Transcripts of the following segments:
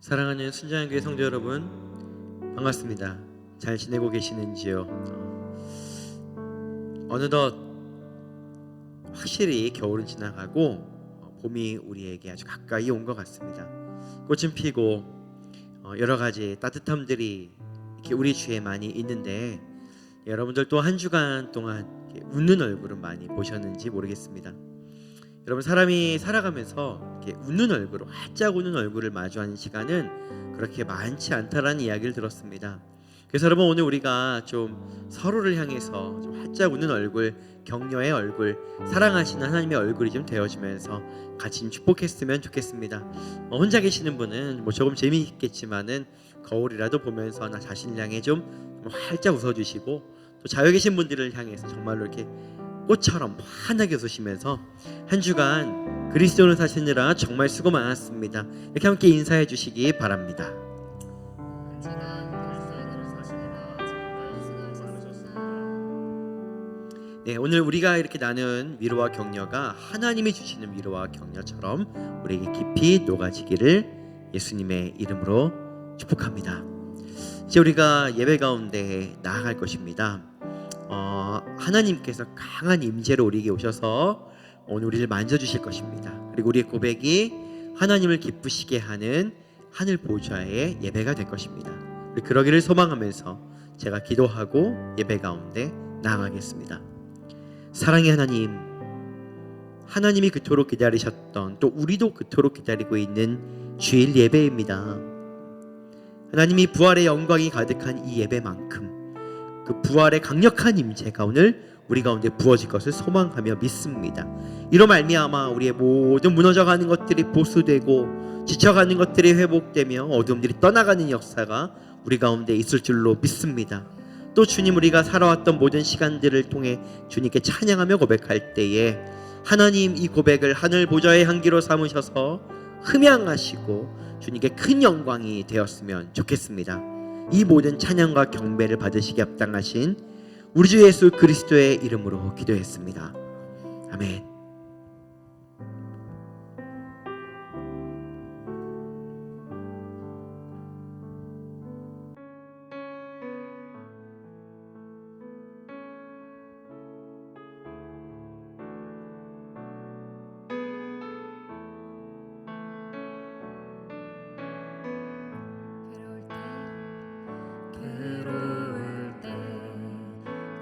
사랑하는 순자연교회 성도 여러분, 반갑습니다. 잘 지내고 계시는지요? 어느덧 확실히 겨울은 지나가고 봄이 우리에게 아주 가까이 온 것 같습니다. 꽃은 피고 여러 가지 따뜻함들이 이렇게 우리 주위에 많이 있는데, 여러분들 또 한 주간 동안 웃는 얼굴은 많이 보셨는지 모르겠습니다. 여러분, 사람이 살아가면서 이렇게 웃는 얼굴, 활짝 웃는 얼굴을 마주하는 시간은 그렇게 많지 않다라는 이야기를 들었습니다. 그래서 여러분, 오늘 우리가 좀 서로를 향해서 좀 활짝 웃는 얼굴, 격려의 얼굴, 사랑하시는 하나님의 얼굴이 좀 되어지면서 같이 좀 축복했으면 좋겠습니다. 혼자 계시는 분은 조금 재미있겠지만은 거울이라도 보면서 나 자신을 향해 좀 활짝 웃어주시고, 또 자유 계신 분들을 향해서 정말로 이렇게 꽃처럼 환하게 웃으시면서 한 주간 그리스도를 사시느라 정말 수고 많았습니다. 이렇게 함께 인사해 주시기 바랍니다. 네, 오늘 우리가 이렇게 나눈 위로와 격려가 하나님이 주시는 위로와 격려처럼 우리에게 깊이 녹아지기를 예수님의 이름으로 축복합니다. 이제 우리가 예배 가운데 나아갈 것입니다. 하나님께서 강한 임재로 우리에게 오셔서 오늘 우리를 만져주실 것입니다. 그리고 우리의 고백이 하나님을 기쁘시게 하는 하늘 보좌의 예배가 될 것입니다. 우리 그러기를 소망하면서 제가 기도하고 예배 가운데 나아가겠습니다. 사랑의 하나님, 하나님이 그토록 기다리셨던, 또 우리도 그토록 기다리고 있는 주일 예배입니다. 하나님이 부활의 영광이 가득한 이 예배만큼 그 부활의 강력한 임재가 오늘 우리 가운데 부어질 것을 소망하며 믿습니다. 이로 말미암아 우리의 모든 무너져가는 것들이 보수되고 지쳐가는 것들이 회복되며 어둠들이 떠나가는 역사가 우리 가운데 있을 줄로 믿습니다. 또 주님, 우리가 살아왔던 모든 시간들을 통해 주님께 찬양하며 고백할 때에 하나님, 이 고백을 하늘 보좌의 향기로 삼으셔서 흠양하시고 주님께 큰 영광이 되었으면 좋겠습니다. 이 모든 찬양과 경배를 받으시기 합당하신 우리 주 예수 그리스도의 이름으로 기도했습니다. 아멘. 괴로울 때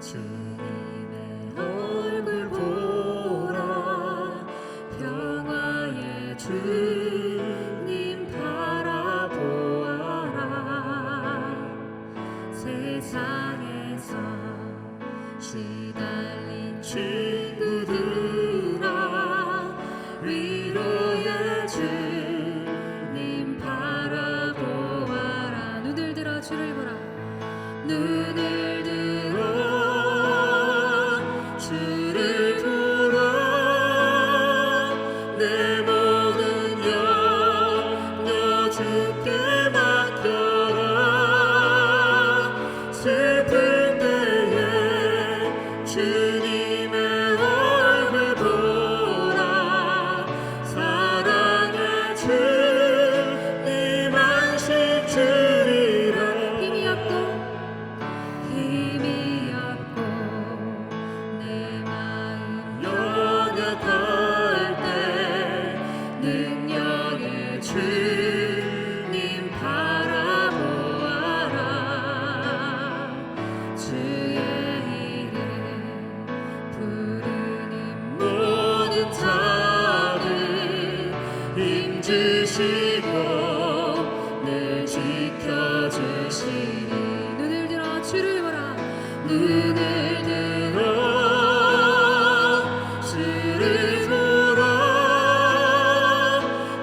주님의 얼굴 보라, 평화의 주님 바라보아라. 세상에서 시달린 친구들아, 위로의 주님 바라보아라. 눈을 들어 주를 보라. 눈을 들어 주를 보라. 내 모든 염려 주께 맡겨라. 슬플 때에 주님의 얼굴 보라. 사랑의 주님 안식 주리라. 힘이 없고 내 마음 연약할 때 능력의 주님 바라보아라. 주의 이름 부르는 모든 자들 힘주시고 늘 지켜주시니. 눈을 들어 주를 보라. 눈을 들어 주를 보라.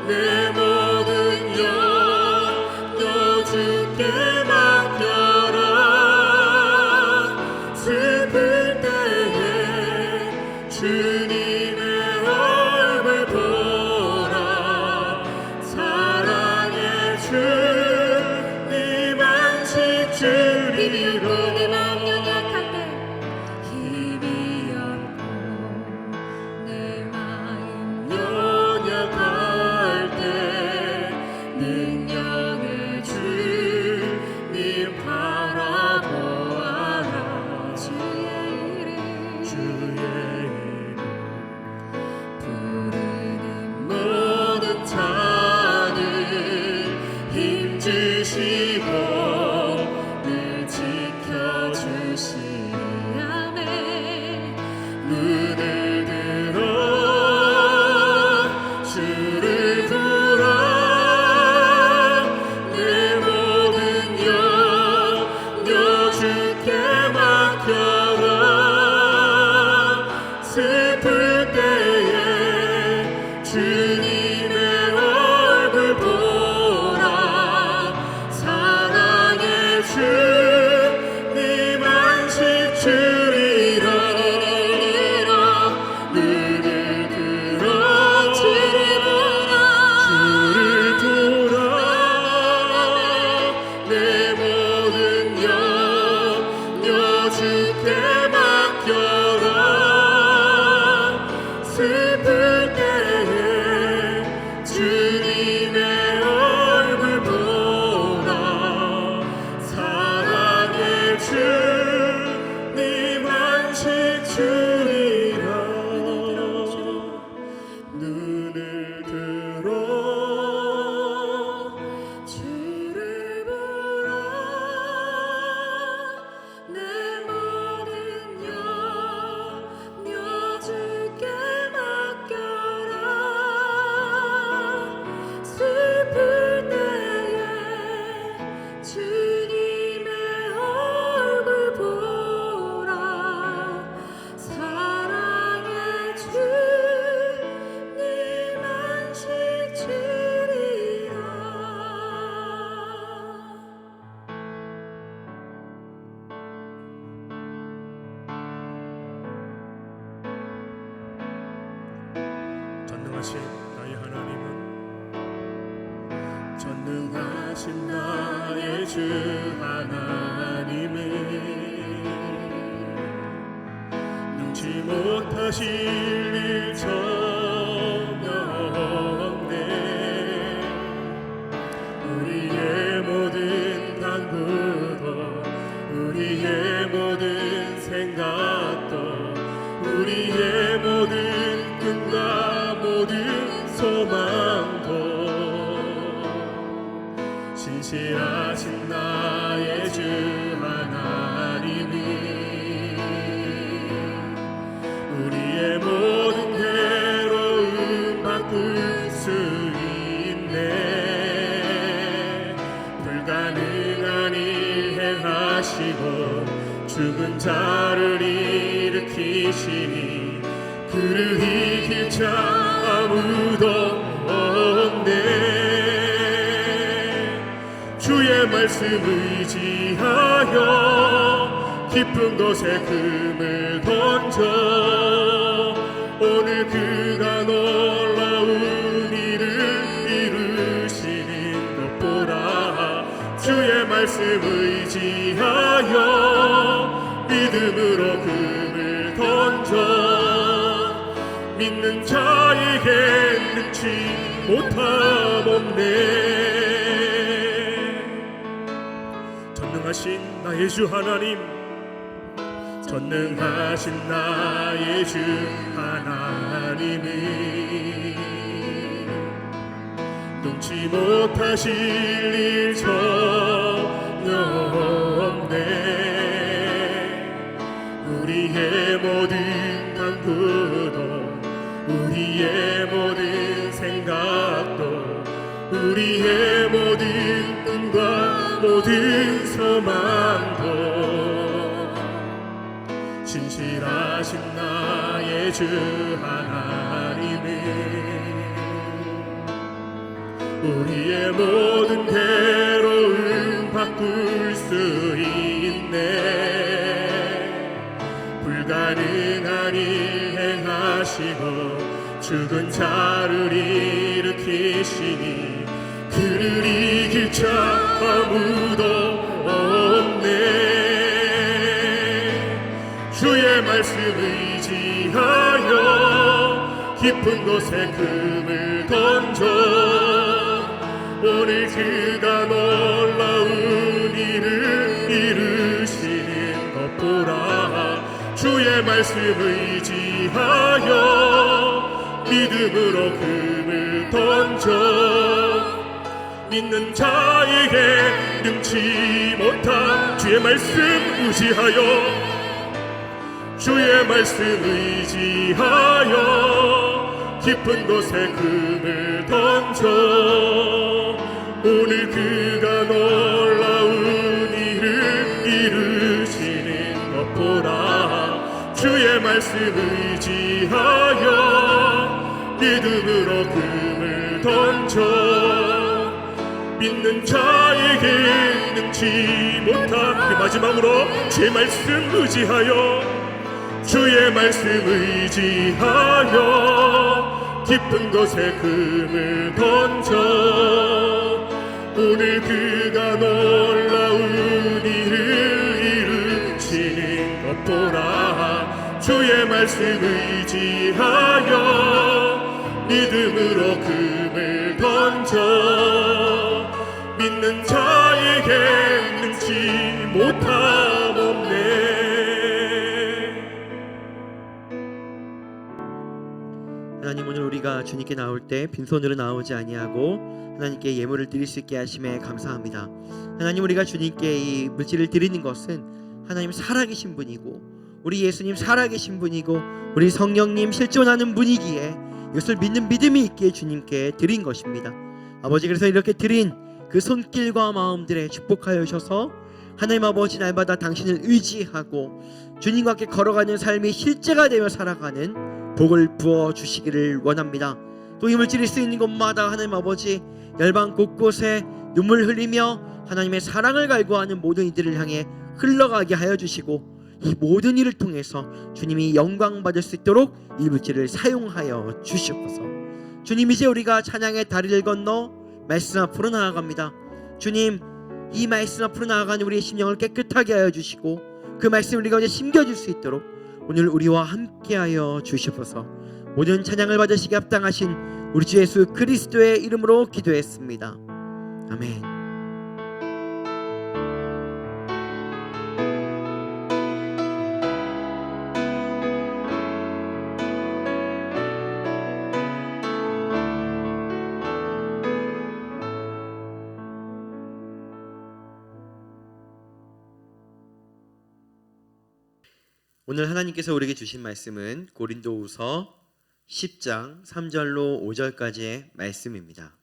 내 모든 염려 주께 맡겨라. 슬플 때에 주님의 얼굴 보라. 사랑의 주님 안식 주리라. 내 마음 연약할 때 힘이 없고 내 마음 연약할 때 능력 주의 이름 부르는 모든 자들 힘주시고 늘 지켜주시니 아멘. 눈을 들어 주를 부라 내 모든 영역 주께 맡겨라 슬플 때에 주님의 얼굴 보라 사랑의 주님 안식 주리라 눈을 들어 주를 보라 내 모든 영역 주께 맡겨라 슬플 때에 주님의 얼굴 보라 사랑의 주님 안식 주리라 눈을 들어 주를 보라 내 모든 영역 주께 맡겨라 슬플 때에 주님의 얼굴 보라 사랑의 주님 안식 주리라 전능하신 나의 하나님은 전능하신 나의 주 하나님은 능치 못하실 일 전혀 없네 우리의 모든 간구도 우리의 모든 생각도 우리의 모든 꿈과 모든 소망도 신실하신 나의 주 하나님이 우리의 모든 괴로움 바꿀 수 있네 불가능한 일 행하시고 죽은 자를 일으키시니 그를 이길 자 아무도 없네 주의 말씀 의지하여 깊은 곳에 금을 던져 오늘 그가 놀라운 일을 이루시는 것 보라 주의 말씀 의지하여 믿음으로 금을 던져 믿는 자에게 능치 못함 없네 전능하신 나의 주 하나님 전능하신 나의 주 하나님이 능치 못하실 일 전혀 없네 우리의 모든 간구도 우리의 모든 생각도 우리의 모든 꿈과 모든 소망도 신실하신 나의 주 하나님은 우리의 모든 괴로움 바꿀 수 있네 불가능한 일 행하시고 죽은 자를 일으키시니 그를 이길 자 아무도 없네 주의 말씀 의지하여 깊은 곳에 금을 던져 오늘 그가 놀라운 일을 이루시는 것 보라 주의 말씀 말씀 의지하여 믿음으로 금을 던져 믿는 자에게 능치 못한 주의 말씀 의지하여 주의 말씀 의지하여 깊은 곳에 금을 던져 오늘 그가 놀라운 일을 이루시는 것 보라 주의 말씀 의지하여 믿음으로 금을 던져 믿는 자에게 능치 못한 마지막으로 주의 말씀 의지하여 주의 말씀 의지하여 깊은 곳에 금을 던져 오늘 그가 놀라운 일을 이루시는 것 보라 주의 말씀 의지하여 믿음으로 금을 던져 믿는 자에게 능치 못함 없네. 하나님, 오늘 우리가 주님께 나올 때 빈손으로 나오지 아니하고 하나님께 예물을 드릴 수 있게 하심에 감사합니다. 하나님, 우리가 주님께 이 물질을 드리는 것은 하나님 살아계신 분이고 우리 예수님 살아계신 분이고 우리 성령님 실존하는 분이기에 이것을 믿는 믿음이 있기에 주님께 드린 것입니다. 아버지, 그래서 이렇게 드린 그 손길과 마음들에 축복하여 주셔서 하나님 아버지, 날마다 당신을 의지하고 주님과 함께 걸어가는 삶이 실제가 되며 살아가는 복을 부어 주시기를 원합니다. 또 이 물질이 쓰이는 곳마다 하나님 아버지, 열방 곳곳에 눈물 흘리며 하나님의 사랑을 갈구하는 모든 이들을 향해 흘러가게 하여 주시고 이 모든 일을 통해서 주님이 영광 받을 수 있도록 이 물질을 사용하여 주시옵소서. 주님, 이제 우리가 찬양의 다리를 건너 말씀 앞으로 나아갑니다. 주님, 이 말씀 앞으로 나아가는 우리의 심령을 깨끗하게 하여 주시고 그 말씀을 우리가 이제 심겨줄 수 있도록 오늘 우리와 함께하여 주시옵소서. 모든 찬양을 받으시기 합당하신 우리 주 예수 그리스도의 이름으로 기도했습니다. 아멘. 오늘 하나님께서 우리에게 주신 말씀은 고린도후서 10장 3절로 5절까지의 말씀입니다.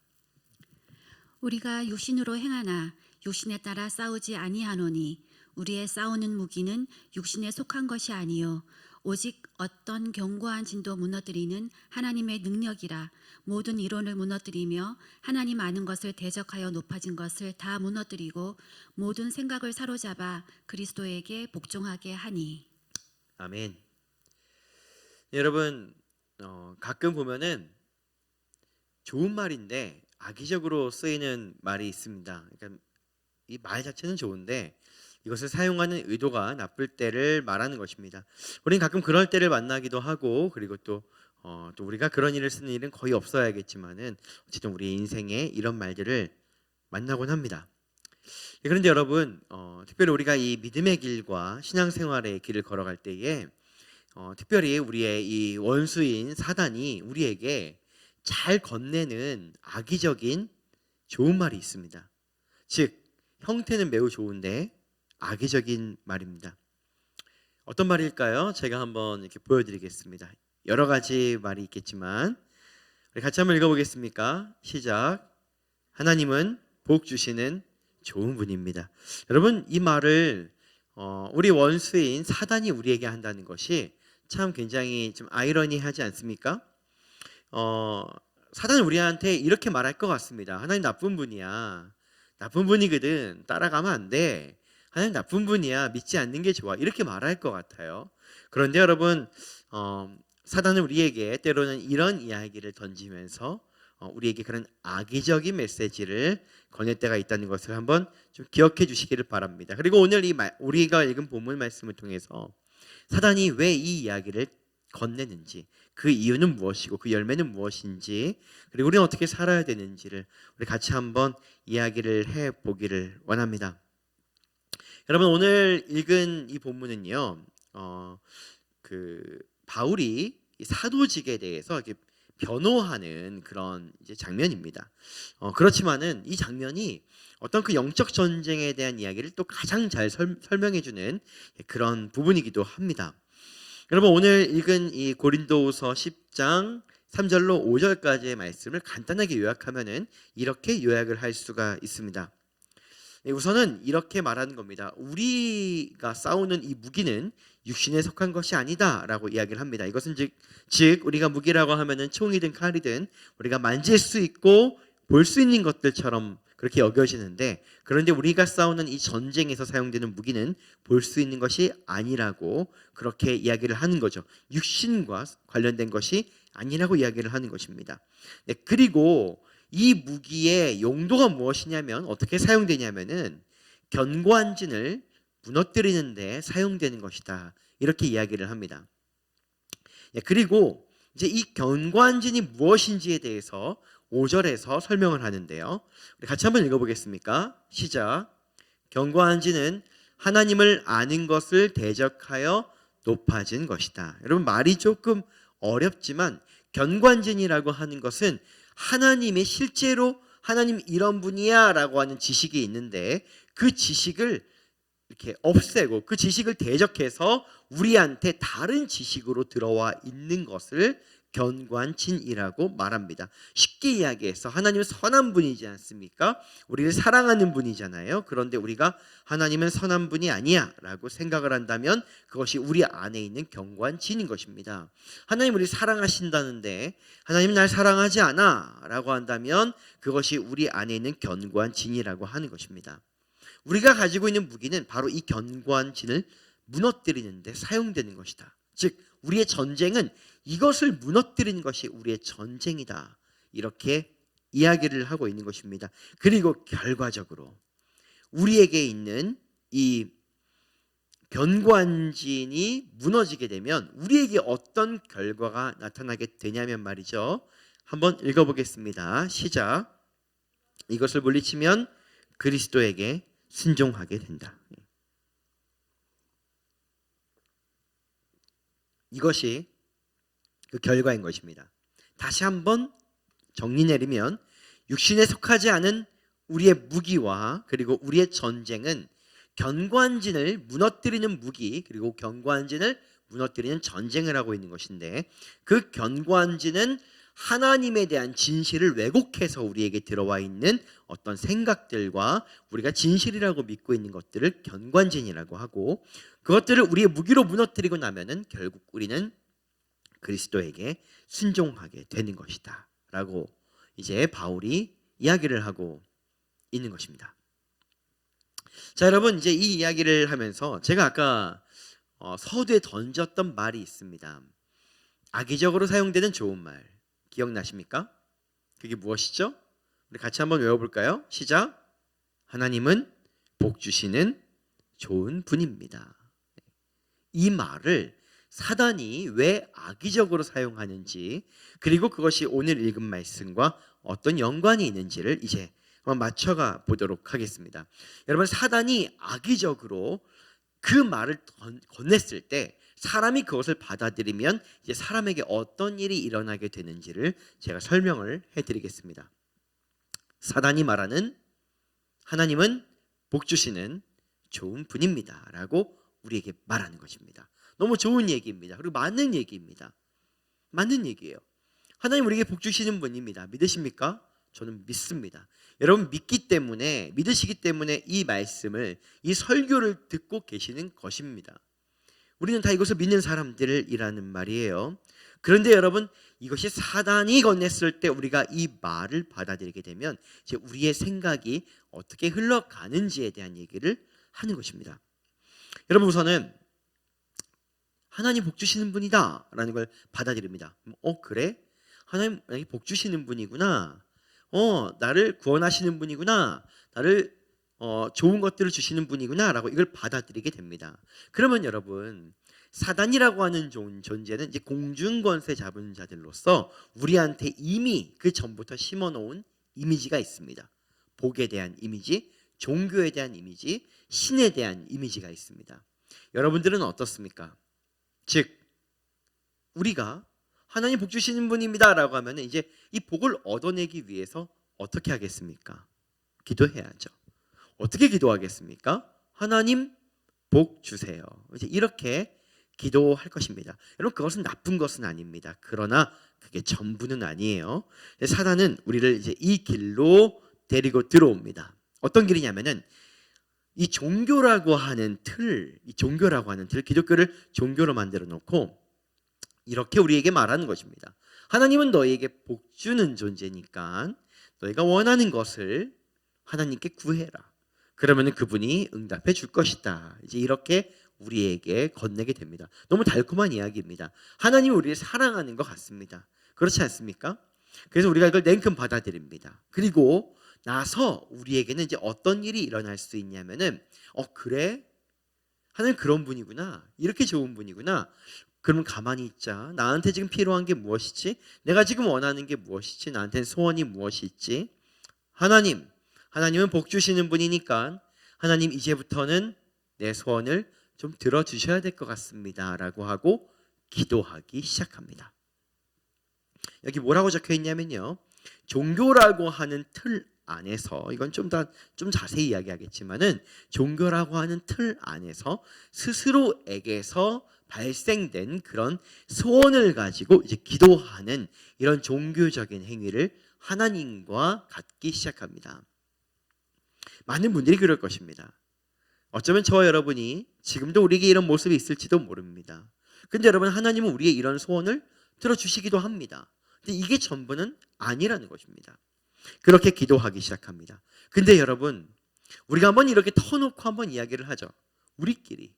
우리가 육신으로 행하나 육신에 따라 싸우지 아니하노니 우리의 싸우는 무기는 육신에 속한 것이 아니요 오직 어떤 견고한 진도 무너뜨리는 하나님의 능력이라. 모든 이론을 무너뜨리며 하나님 아는 것을 대적하여 높아진 것을 다 무너뜨리고 모든 생각을 사로잡아 그리스도에게 복종하게 하니. 아멘. 여러분, 가끔 보면은 좋은 말인데 악의적으로 쓰이는 말이 있습니다. 그러니까 이 말 자체는 좋은데 이것을 사용하는 의도가 나쁠 때를 말하는 것입니다. 우리는 가끔 그럴 때를 만나기도 하고, 그리고 또 우리가 그런 일을 쓰는 일은 거의 없어야겠지만은 어쨌든 우리 인생에 이런 말들을 만나곤 합니다. 그런데 여러분, 특별히 우리가 이 믿음의 길과 신앙생활의 길을 걸어갈 때에 특별히 우리의 이 원수인 사단이 우리에게 잘 건네는 악의적인 좋은 말이 있습니다. 즉, 형태는 매우 좋은데 악의적인 말입니다. 어떤 말일까요? 제가 한번 이렇게 보여드리겠습니다. 여러 가지 말이 있겠지만 우리 같이 한번 읽어보겠습니까? 시작. 하나님은 복 주시는 좋은 분입니다. 여러분, 이 말을 우리 원수인 사단이 우리에게 한다는 것이 참 굉장히 좀 아이러니하지 않습니까? 사단은 우리한테 이렇게 말할 것 같습니다. 하나님 나쁜 분이야. 나쁜 분이거든. 따라가면 안 돼. 하나님 나쁜 분이야. 믿지 않는 게 좋아. 이렇게 말할 것 같아요. 그런데 여러분, 사단은 우리에게 때로는 이런 이야기를 던지면서 우리에게 그런 악의적인 메시지를 건넬 때가 있다는 것을 한번 좀 기억해 주시기를 바랍니다. 그리고 오늘 우리가 읽은 본문 말씀을 통해서 사단이 왜 이 이야기를 건네는지, 그 이유는 무엇이고 그 열매는 무엇인지, 그리고 우리는 어떻게 살아야 되는지를 우리 같이 한번 이야기를 해보기를 원합니다. 여러분, 오늘 읽은 이 본문은요, 그 바울이 이 사도직에 대해서 이렇게 변호하는 그런 이제 장면입니다. 그렇지만은 이 장면이 어떤 그 영적 전쟁에 대한 이야기를 또 가장 잘 설명해주는 그런 부분이기도 합니다. 여러분 오늘 읽은 이 고린도후서 10장 3절로 5절까지의 말씀을 간단하게 요약하면은 이렇게 요약을 할 수가 있습니다. 우선은 이렇게 말하는 겁니다. 우리가 싸우는 이 무기는 육신에 속한 것이 아니다라고 이야기를 합니다. 이것은 즉 우리가 무기라고 하면은 총이든 칼이든 우리가 만질 수 있고 볼 수 있는 것들처럼 그렇게 여겨지는데, 그런데 우리가 싸우는 이 전쟁에서 사용되는 무기는 볼 수 있는 것이 아니라고 그렇게 이야기를 하는 거죠. 육신과 관련된 것이 아니라고 이야기를 하는 것입니다. 네, 그리고 이 무기의 용도가 무엇이냐면 어떻게 사용되냐면은 견고한 진을 무너뜨리는 데 사용되는 것이다. 이렇게 이야기를 합니다. 예, 그리고 이제 이 견고한 진이 무엇인지에 대해서 5절에서 설명을 하는데요. 우리 같이 한번 읽어보겠습니까? 시작. 견고한 진은 하나님을 아는 것을 대적하여 높아진 것이다. 여러분 말이 조금 어렵지만 견고한 진이라고 하는 것은 하나님의 실제로 하나님 이런 분이야 라고 하는 지식이 있는데 그 지식을 이렇게 없애고 그 지식을 대적해서 우리한테 다른 지식으로 들어와 있는 것을 견고한 진이라고 말합니다. 쉽게 이야기해서 하나님은 선한 분이지 않습니까? 우리를 사랑하는 분이잖아요. 그런데 우리가 하나님은 선한 분이 아니야 라고 생각을 한다면 그것이 우리 안에 있는 견고한 진인 것입니다. 하나님 우리 사랑하신다는데 하나님 날 사랑하지 않아 라고 한다면 그것이 우리 안에 있는 견고한 진이라고 하는 것입니다. 우리가 가지고 있는 무기는 바로 이 견고한 진을 무너뜨리는 데 사용되는 것이다. 즉 우리의 전쟁은 이것을 무너뜨리는 것이 우리의 전쟁이다. 이렇게 이야기를 하고 있는 것입니다. 그리고 결과적으로 우리에게 있는 이 견고한 진이 무너지게 되면 우리에게 어떤 결과가 나타나게 되냐면 말이죠. 한번 읽어보겠습니다. 시작. 이것을 물리치면 그리스도에게 순종하게 된다. 이것이 그 결과인 것입니다. 다시 한번 정리 내리면 육신에 속하지 않은 우리의 무기와 그리고 우리의 전쟁은 견고한 진을 무너뜨리는 무기 그리고 견고한 진을 무너뜨리는 전쟁을 하고 있는 것인데 그 견고한 진은 하나님에 대한 진실을 왜곡해서 우리에게 들어와 있는 어떤 생각들과 우리가 진실이라고 믿고 있는 것들을 견고한 진이라고 하고 그것들을 우리의 무기로 무너뜨리고 나면은 결국 우리는 그리스도에게 순종하게 되는 것이다 라고 이제 바울이 이야기를 하고 있는 것입니다. 자 여러분 이제 이 이야기를 하면서 제가 아까 서두에 던졌던 말이 있습니다. 악의적으로 사용되는 좋은 말 기억나십니까? 그게 무엇이죠? 우리 같이 한번 외워볼까요? 시작. 하나님은 복 주시는 좋은 분입니다. 이 말을 사단이 왜 악의적으로 사용하는지 그리고 그것이 오늘 읽은 말씀과 어떤 연관이 있는지를 이제 한번 맞춰가 보도록 하겠습니다. 여러분 사단이 악의적으로 그 말을 건넸을 때 사람이 그것을 받아들이면 이제 사람에게 어떤 일이 일어나게 되는지를 제가 설명을 해드리겠습니다. 사단이 말하는 하나님은 복 주시는 좋은 분입니다 라고 우리에게 말하는 것입니다. 너무 좋은 얘기입니다. 그리고 맞는 얘기입니다. 맞는 얘기예요. 하나님 우리에게 복 주시는 분입니다. 믿으십니까? 저는 믿습니다. 여러분 믿으시기 때문에 이 말씀을 이 설교를 듣고 계시는 것입니다. 우리는 다 이것을 믿는 사람들이라는 말이에요. 그런데 여러분 이것이 사단이 건넸을 때 우리가 이 말을 받아들이게 되면 이제 우리의 생각이 어떻게 흘러가는지에 대한 얘기를 하는 것입니다. 여러분 우선은 하나님 복 주시는 분이다 라는 걸 받아들입니다. 그래? 하나님 복 주시는 분이구나. 나를 구원하시는 분이구나. 나를 좋은 것들을 주시는 분이구나 라고 이걸 받아들이게 됩니다. 그러면 여러분 사단이라고 하는 존재는 이제 공중권세 잡은 자들로서 우리한테 이미 그 전부터 심어놓은 이미지가 있습니다. 복에 대한 이미지, 종교에 대한 이미지, 신에 대한 이미지가 있습니다. 여러분들은 어떻습니까? 즉 우리가 하나님 복 주시는 분입니다라고 하면 이제 이 복을 얻어내기 위해서 어떻게 하겠습니까? 기도해야죠. 어떻게 기도하겠습니까? 하나님 복 주세요. 이제 이렇게 기도할 것입니다. 여러분, 그것은 나쁜 것은 아닙니다. 그러나 그게 전부는 아니에요. 사단은 우리를 이제 이 길로 데리고 들어옵니다. 어떤 길이냐면은 이 종교라고 하는 틀, 기독교를 종교로 만들어 놓고 이렇게 우리에게 말하는 것입니다. 하나님은 너희에게 복 주는 존재니까 너희가 원하는 것을 하나님께 구해라. 그러면 그분이 응답해 줄 것이다. 이제 이렇게 우리에게 건네게 됩니다. 너무 달콤한 이야기입니다. 하나님이 우리를 사랑하는 것 같습니다. 그렇지 않습니까? 그래서 우리가 이걸 냉큼 받아들입니다. 그리고 나서 우리에게는 이제 어떤 일이 일어날 수 있냐면은 그래? 하나님 그런 분이구나. 이렇게 좋은 분이구나. 그럼 가만히 있자. 나한테 지금 필요한 게 무엇이지? 내가 지금 원하는 게 무엇이지? 나한테는 소원이 무엇이 있지? 하나님은 복 주시는 분이니까 하나님 이제부터는 내 소원을 좀 들어주셔야 될 것 같습니다 라고 하고 기도하기 시작합니다. 여기 뭐라고 적혀 있냐면요, 종교라고 하는 틀 안에서, 이건 좀 자세히 이야기하겠지만은 종교라고 하는 틀 안에서 스스로에게서 발생된 그런 소원을 가지고 이제 기도하는 이런 종교적인 행위를 하나님과 갖기 시작합니다. 많은 분들이 그럴 것입니다. 어쩌면 저와 여러분이 지금도 우리에게 이런 모습이 있을지도 모릅니다. 근데 여러분, 하나님은 우리의 이런 소원을 들어주시기도 합니다. 근데 이게 전부는 아니라는 것입니다. 그렇게 기도하기 시작합니다. 근데 여러분, 우리가 한번 이렇게 터놓고 한번 이야기를 하죠. 우리끼리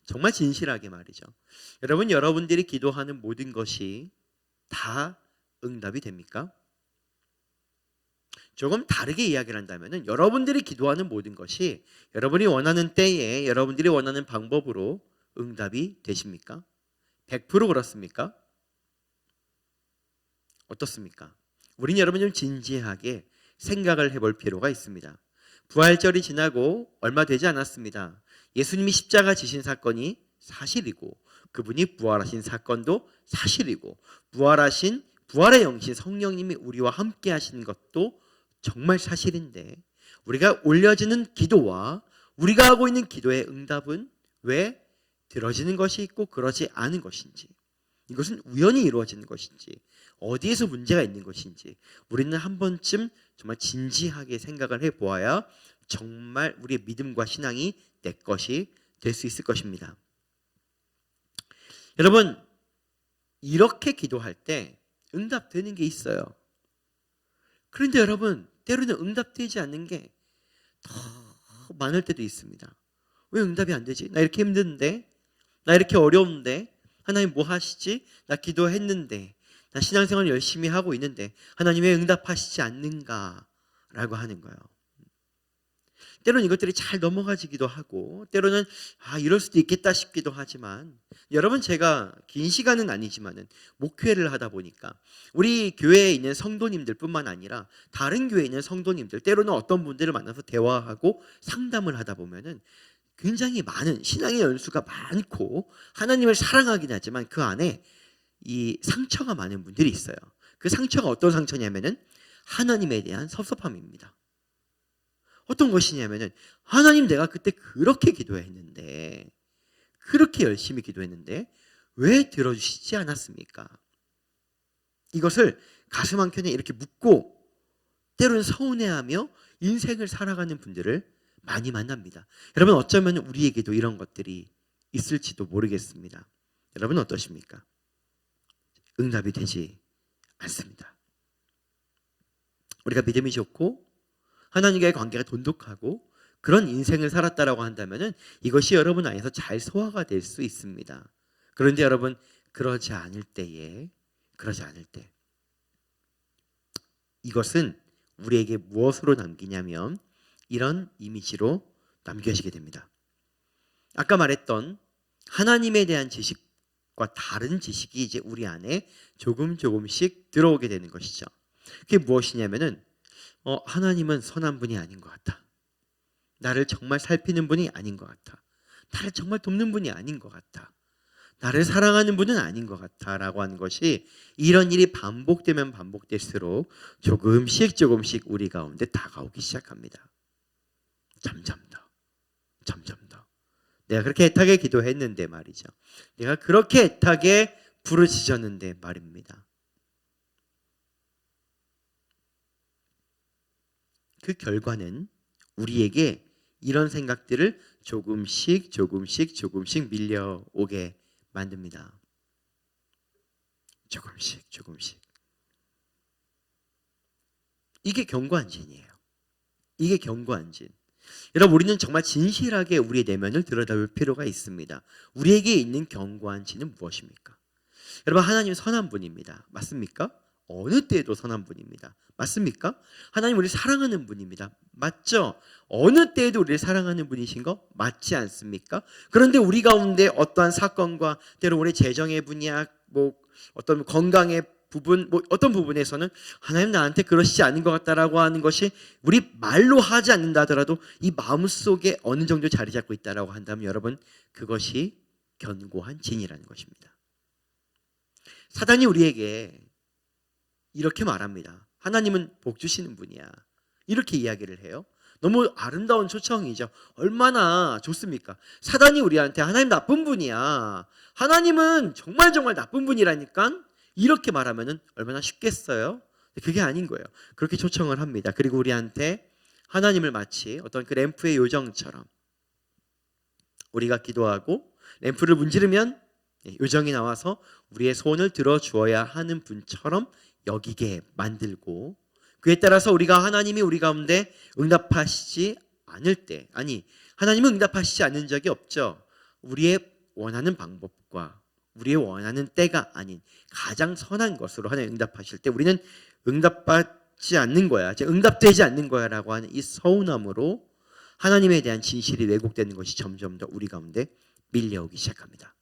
정말 진실하게 말이죠. 여러분, 여러분들이 기도하는 모든 것이 다 응답이 됩니까? 조금 다르게 이야기를 한다면 여러분들이 기도하는 모든 것이 여러분이 원하는 때에 여러분들이 원하는 방법으로 응답이 되십니까? 100% 그렇습니까? 어떻습니까? 우린 여러분 좀 진지하게 생각을 해볼 필요가 있습니다. 부활절이 지나고 얼마 되지 않았습니다. 예수님이 십자가 지신 사건이 사실이고 그분이 부활하신 사건도 사실이고 부활의 영신 성령님이 우리와 함께 하신 것도 정말 사실인데, 우리가 올려지는 기도와 우리가 하고 있는 기도의 응답은 왜 들어지는 것이 있고 그러지 않은 것인지, 이것은 우연히 이루어지는 것인지, 어디에서 문제가 있는 것인지 우리는 한 번쯤 정말 진지하게 생각을 해보아야 정말 우리의 믿음과 신앙이 내 것이 될 수 있을 것입니다. 여러분, 이렇게 기도할 때 응답되는 게 있어요. 그런데 여러분, 때로는 응답되지 않는 게 더 많을 때도 있습니다. 왜 응답이 안 되지? 나 이렇게 힘든데, 나 이렇게 어려운데, 하나님 뭐 하시지? 나 기도했는데, 나 신앙생활 열심히 하고 있는데 하나님 왜 응답하시지 않는가? 라고 하는 거예요. 때로는 이것들이 잘 넘어가지기도 하고, 때로는 이럴 수도 있겠다 싶기도 하지만, 여러분, 제가 긴 시간은 아니지만은 목회를 하다 보니까 우리 교회에 있는 성도님들 뿐만 아니라 다른 교회에 있는 성도님들, 때로는 어떤 분들을 만나서 대화하고 상담을 하다 보면은 굉장히 많은 신앙의 연수가 많고 하나님을 사랑하긴 하지만 그 안에 이 상처가 많은 분들이 있어요. 그 상처가 어떤 상처냐면은 하나님에 대한 섭섭함입니다. 어떤 것이냐면은, 하나님, 내가 그때 그렇게 기도했는데, 그렇게 열심히 기도했는데 왜 들어주시지 않았습니까? 이것을 가슴 한켠에 이렇게 묻고 때로는 서운해하며 인생을 살아가는 분들을 많이 만납니다. 여러분, 어쩌면 우리에게도 이런 것들이 있을지도 모르겠습니다. 여러분 어떠십니까? 응답이 되지 않습니다. 우리가 믿음이 좋고 하나님과의 관계가 돈독하고 그런 인생을 살았다라고 한다면은 이것이 여러분 안에서 잘 소화가 될 수 있습니다. 그런데 여러분, 그러지 않을 때 이것은 우리에게 무엇으로 남기냐면 이런 이미지로 남겨지게 됩니다. 아까 말했던 하나님에 대한 지식과 다른 지식이 이제 우리 안에 조금씩 들어오게 되는 것이죠. 그게 무엇이냐면은 하나님은 선한 분이 아닌 것 같아. 나를 정말 살피는 분이 아닌 것 같아. 나를 정말 돕는 분이 아닌 것 같아. 나를 사랑하는 분은 아닌 것 같아라고 하는 것이 이런 일이 반복되면 반복될수록 조금씩 우리 가운데 다가오기 시작합니다. 점점 더 내가 그렇게 애타게 기도했는데 말이죠. 내가 그렇게 애타게 부르짖었는데 말입니다. 그 결과는 우리에게 이런 생각들을 조금씩 밀려오게 만듭니다. 조금씩. 이게 견고한 진이에요. 이게 견고한 진. 여러분, 우리는 정말 진실하게 우리의 내면을 들여다볼 필요가 있습니다. 우리에게 있는 견고한 진은 무엇입니까? 여러분, 하나님은 선한 분입니다. 맞습니까? 어느 때에도 선한 분입니다. 맞습니까? 하나님 우리를 사랑하는 분입니다. 맞죠? 어느 때에도 우리를 사랑하는 분이신 거 맞지 않습니까? 그런데 우리 가운데 어떠한 사건과 때로 우리 재정의 분야, 어떤 건강의 부분, 어떤 부분에서는 하나님 나한테 그러시지 않은 것 같다라고 하는 것이 우리 말로 하지 않는다 하더라도 이 마음속에 어느 정도 자리 잡고 있다라고 한다면 여러분, 그것이 견고한 진이라는 것입니다. 사단이 우리에게 이렇게 말합니다. 하나님은 복 주시는 분이야. 이렇게 이야기를 해요. 너무 아름다운 초청이죠. 얼마나 좋습니까? 사단이 우리한테 하나님 나쁜 분이야. 하나님은 정말 나쁜 분이라니까 이렇게 말하면 얼마나 쉽겠어요? 그게 아닌 거예요. 그렇게 초청을 합니다. 그리고 우리한테 하나님을 마치 어떤 그 램프의 요정처럼 우리가 기도하고 램프를 문지르면 요정이 나와서 우리의 소원을 들어주어야 하는 분처럼 여기게 만들고, 그에 따라서 우리가 하나님이 우리 가운데 응답하시지 않을 때, 하나님은 응답하시지 않은 적이 없죠. 우리의 원하는 방법과 우리의 원하는 때가 아닌 가장 선한 것으로 하나님 응답하실 때 우리는 응답되지 않는 거야 라고 하는 이 서운함으로 하나님에 대한 진실이 왜곡되는 것이 점점 더 우리 가운데 밀려오기 시작합니다.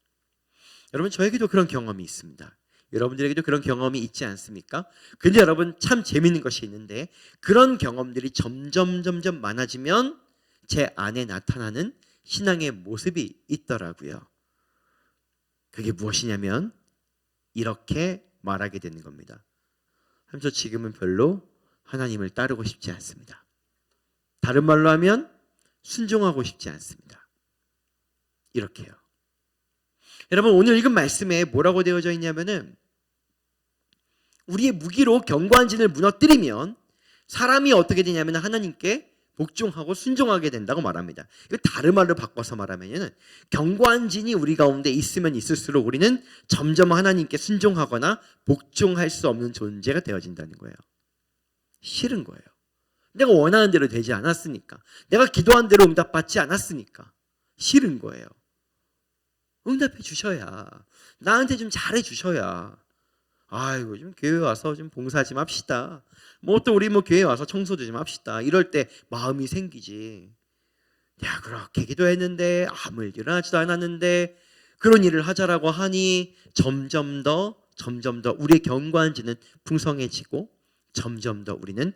여러분, 저에게도 그런 경험이 있습니다. 여러분들에게도 그런 경험이 있지 않습니까? 근데 여러분, 참 재미있는 것이 있는데 그런 경험들이 점점 많아지면 제 안에 나타나는 신앙의 모습이 있더라고요. 그게 무엇이냐면 이렇게 말하게 되는 겁니다. 저 지금은 별로 하나님을 따르고 싶지 않습니다. 다른 말로 하면 순종하고 싶지 않습니다. 이렇게요. 여러분, 오늘 읽은 말씀에 뭐라고 되어져 있냐면은 우리의 무기로 견고한 진을 무너뜨리면 사람이 어떻게 되냐면 하나님께 복종하고 순종하게 된다고 말합니다. 이거 다른 말로 바꿔서 말하면은 견고한 진이 우리 가운데 있으면 있을수록 우리는 점점 하나님께 순종하거나 복종할 수 없는 존재가 되어진다는 거예요. 싫은 거예요. 내가 원하는 대로 되지 않았으니까, 내가 기도한 대로 응답받지 않았으니까 싫은 거예요. 응답해 주셔야, 나한테 좀 잘해 주셔야, 아이고 좀 교회 와서 좀 봉사 좀 합시다. 또 우리 교회 와서 청소도 좀 합시다. 이럴 때 마음이 생기지. 내가 그렇게 기도했는데 아무 일 일어나지도 않았는데 그런 일을 하자라고 하니 점점 더 우리의 견고한 진은 풍성해지고 점점 더 우리는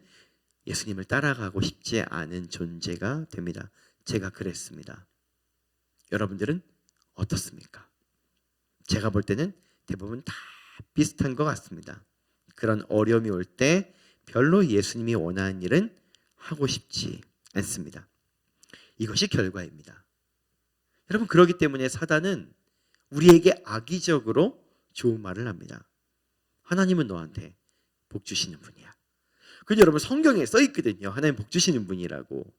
예수님을 따라가고 싶지 않은 존재가 됩니다. 제가 그랬습니다. 여러분들은 어떻습니까? 제가 볼 때는 대부분 다 비슷한 것 같습니다. 그런 어려움이 올 때 별로 예수님이 원하는 일은 하고 싶지 않습니다. 이것이 결과입니다. 여러분, 그렇기 때문에 사단은 우리에게 악의적으로 좋은 말을 합니다. 하나님은 너한테 복 주시는 분이야. 근데 여러분, 성경에 써 있거든요. 하나님 복 주시는 분이라고.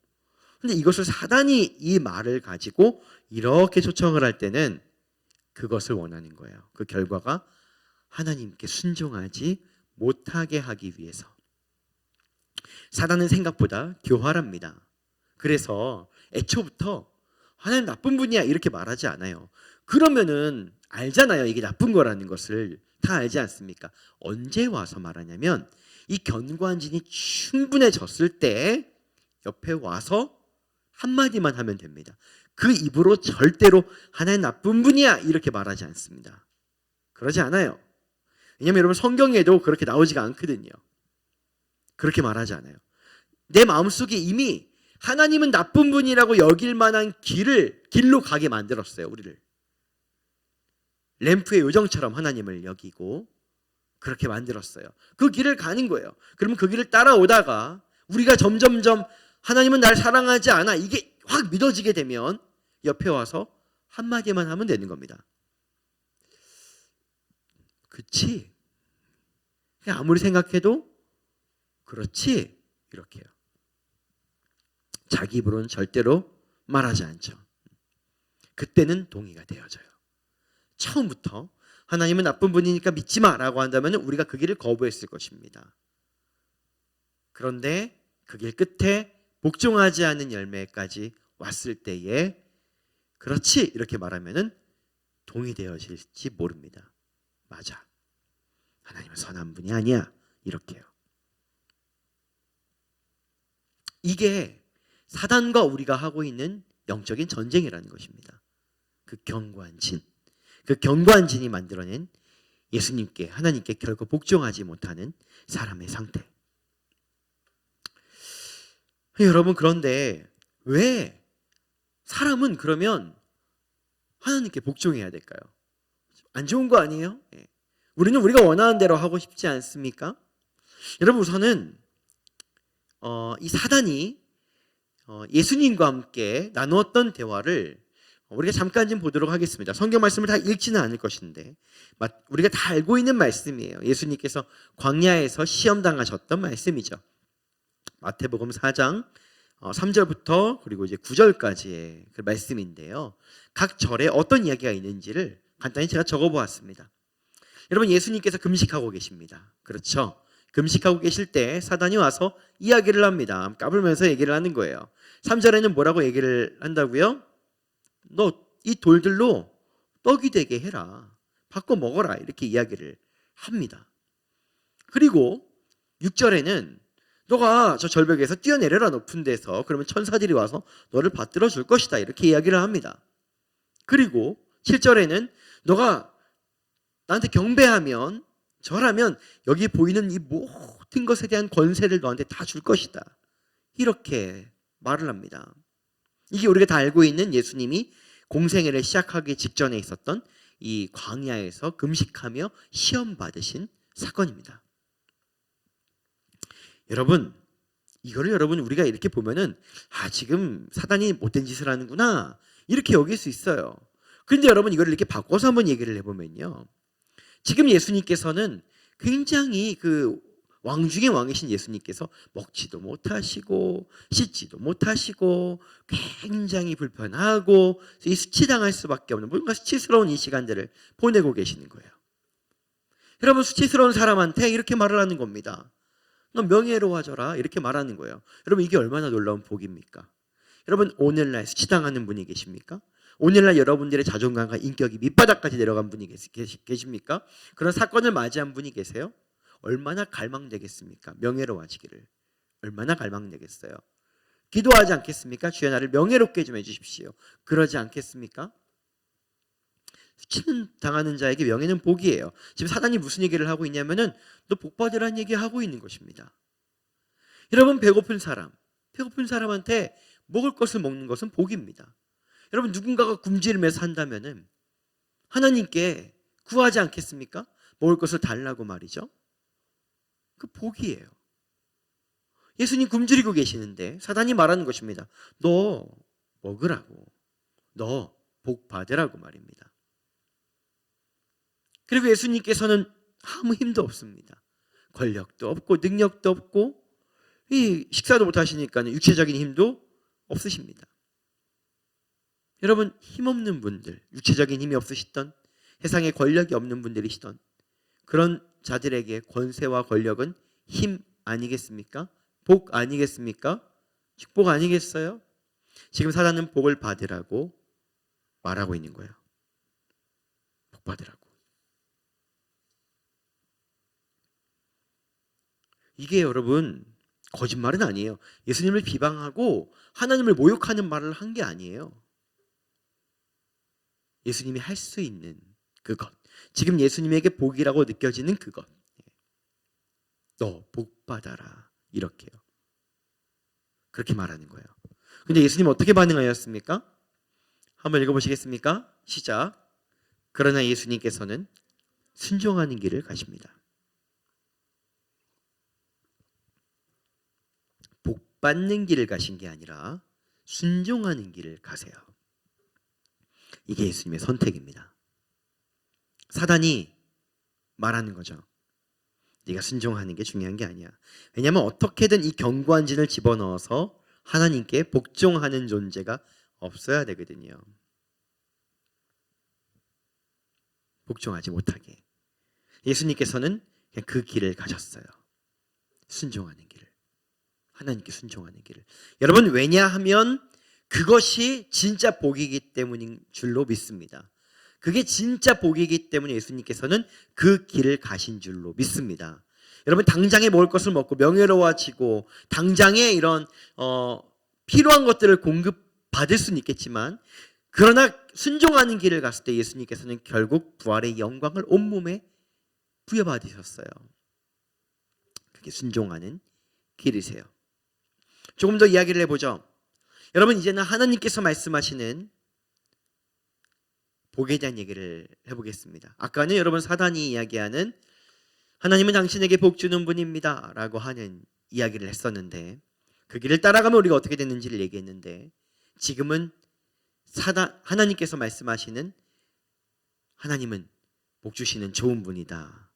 근데 이것을 사단이 이 말을 가지고 이렇게 초청을 할 때는 그것을 원하는 거예요. 그 결과가 하나님께 순종하지 못하게 하기 위해서. 사단은 생각보다 교활합니다. 그래서 애초부터 하나님 나쁜 분이야 이렇게 말하지 않아요. 그러면은 알잖아요. 이게 나쁜 거라는 것을 다 알지 않습니까? 언제 와서 말하냐면 이 견고한 진이 충분해졌을 때 옆에 와서 한마디만 하면 됩니다. 그 입으로 절대로 하나님 나쁜 분이야 이렇게 말하지 않습니다. 그러지 않아요. 왜냐하면 여러분, 성경에도 그렇게 나오지가 않거든요. 그렇게 말하지 않아요. 내 마음속에 이미 하나님은 나쁜 분이라고 여길 만한 길로 가게 만들었어요. 우리를. 램프의 요정처럼 하나님을 여기고 그렇게 만들었어요. 그 길을 가는 거예요. 그러면 그 길을 따라오다가 우리가 점점점 하나님은 날 사랑하지 않아, 이게 확 믿어지게 되면 옆에 와서 한마디만 하면 되는 겁니다. 그치? 그냥 아무리 생각해도 그렇지? 이렇게요. 자기 입으로는 절대로 말하지 않죠. 그때는 동의가 되어져요. 처음부터 하나님은 나쁜 분이니까 믿지 마라고 한다면 우리가 그 길을 거부했을 것입니다. 그런데 그 길 끝에 복종하지 않은 열매까지 왔을 때에 그렇지 이렇게 말하면 동의되어질지 모릅니다. 맞아, 하나님은 선한 분이 아니야, 이렇게요. 이게 사단과 우리가 하고 있는 영적인 전쟁이라는 것입니다. 그 견고한 진, 그 견고한 진이 만들어낸 예수님께, 하나님께 결코 복종하지 못하는 사람의 상태. 여러분, 그런데 왜 사람은 그러면 하나님께 복종해야 될까요? 안 좋은 거 아니에요? 우리는 우리가 원하는 대로 하고 싶지 않습니까? 여러분, 우선은 이 사단이 예수님과 함께 나누었던 대화를 우리가 잠깐 좀 보도록 하겠습니다. 성경 말씀을 다 읽지는 않을 것인데 우리가 다 알고 있는 말씀이에요. 예수님께서 광야에서 시험당하셨던 말씀이죠. 마태복음 4장 3절부터 그리고 이제 9절까지의 그 말씀인데요. 각 절에 어떤 이야기가 있는지를 간단히 제가 적어보았습니다. 여러분, 예수님께서 금식하고 계십니다. 그렇죠? 금식하고 계실 때 사단이 와서 이야기를 합니다. 까불면서 얘기를 하는 거예요. 3절에는 뭐라고 얘기를 한다고요? 너 이 돌들로 떡이 되게 해라, 바꿔 먹어라, 이렇게 이야기를 합니다. 그리고 6절에는 너가 저 절벽에서 뛰어내려라, 높은 데서. 그러면 천사들이 와서 너를 받들어 줄 것이다, 이렇게 이야기를 합니다. 그리고 7절에는 너가 나한테 경배하면, 절하면 여기 보이는 이 모든 것에 대한 권세를 너한테 다 줄 것이다, 이렇게 말을 합니다. 이게 우리가 다 알고 있는 예수님이 공생애를 시작하기 직전에 있었던 이 광야에서 금식하며 시험 받으신 사건입니다. 여러분, 이거를 여러분 우리가 이렇게 보면은 지금 사단이 못된 짓을 하는구나, 이렇게 여길 수 있어요. 그런데 여러분, 이거를 이렇게 바꿔서 한번 얘기를 해보면요, 지금 예수님께서는 굉장히 그 왕 중에 왕이신 예수님께서 먹지도 못하시고 씻지도 못하시고 굉장히 불편하고 이 수치당할 수밖에 없는 뭔가 수치스러운 이 시간들을 보내고 계시는 거예요. 여러분, 수치스러운 사람한테 이렇게 말을 하는 겁니다. 너 명예로워져라, 이렇게 말하는 거예요. 여러분, 이게 얼마나 놀라운 복입니까? 여러분, 오늘날 수치당하는 분이 계십니까? 오늘날 여러분들의 자존감과 인격이 밑바닥까지 내려간 분이 계십니까? 그런 사건을 맞이한 분이 계세요? 얼마나 갈망되겠습니까? 명예로워지기를 얼마나 갈망되겠어요? 기도하지 않겠습니까? 주여 나를 명예롭게 좀 해주십시오. 그러지 않겠습니까? 수치는 당하는 자에게 명예는 복이에요. 지금 사단이 무슨 얘기를 하고 있냐면은 너 복받으라는 얘기하고 있는 것입니다. 여러분, 배고픈 사람한테 먹을 것을 먹는 것은 복입니다. 여러분, 누군가가 굶주리면서 산다면은 하나님께 구하지 않겠습니까? 먹을 것을 달라고 말이죠. 그 복이에요. 예수님 굶주리고 계시는데 사단이 말하는 것입니다. 너 먹으라고, 너 복 받으라고 말입니다. 그리고 예수님께서는 아무 힘도 없습니다. 권력도 없고 능력도 없고 이 식사도 못 하시니까 육체적인 힘도 없으십니다. 여러분, 힘없는 분들, 육체적인 힘이 없으시던, 세상에 권력이 없는 분들이시던 그런 자들에게 권세와 권력은 힘 아니겠습니까? 복 아니겠습니까? 축복 아니겠어요? 지금 사단은 복을 받으라고 말하고 있는 거예요. 복 받으라고. 이게 여러분 거짓말은 아니에요. 예수님을 비방하고 하나님을 모욕하는 말을 한 게 아니에요. 예수님이 할 수 있는 그것, 지금 예수님에게 복이라고 느껴지는 그것, 너 복 받아라, 이렇게요. 그렇게 말하는 거예요. 근데 예수님 어떻게 반응하였습니까? 한번 읽어보시겠습니까? 시작. 그러나 예수님께서는 순종하는 길을 가십니다. 복 받는 길을 가신 게 아니라 순종하는 길을 가세요. 이게 예수님의 선택입니다. 사단이 말하는 거죠. 네가 순종하는 게 중요한 게 아니야. 왜냐하면 어떻게든 이 견고한 진을 집어넣어서 하나님께 복종하는 존재가 없어야 되거든요. 복종하지 못하게. 예수님께서는 그냥 그 길을 가셨어요. 순종하는 길을. 하나님께 순종하는 길을. 여러분, 왜냐하면 그것이 진짜 복이기 때문인 줄로 믿습니다. 그게 진짜 복이기 때문에 예수님께서는 그 길을 가신 줄로 믿습니다. 여러분, 당장에 먹을 것을 먹고 명예로워지고 당장에 이런 필요한 것들을 공급받을 수는 있겠지만, 그러나 순종하는 길을 갔을 때 예수님께서는 결국 부활의 영광을 온몸에 부여받으셨어요. 그게 순종하는 길이세요. 조금 더 이야기를 해보죠. 여러분, 이제는 하나님께서 말씀하시는 복에 대한 얘기를 해보겠습니다. 아까는 여러분 사단이 이야기하는 하나님은 당신에게 복 주는 분입니다 라고 하는 이야기를 했었는데, 그 길을 따라가면 우리가 어떻게 됐는지를 얘기했는데, 지금은 하나님께서 말씀하시는 하나님은 복 주시는 좋은 분이다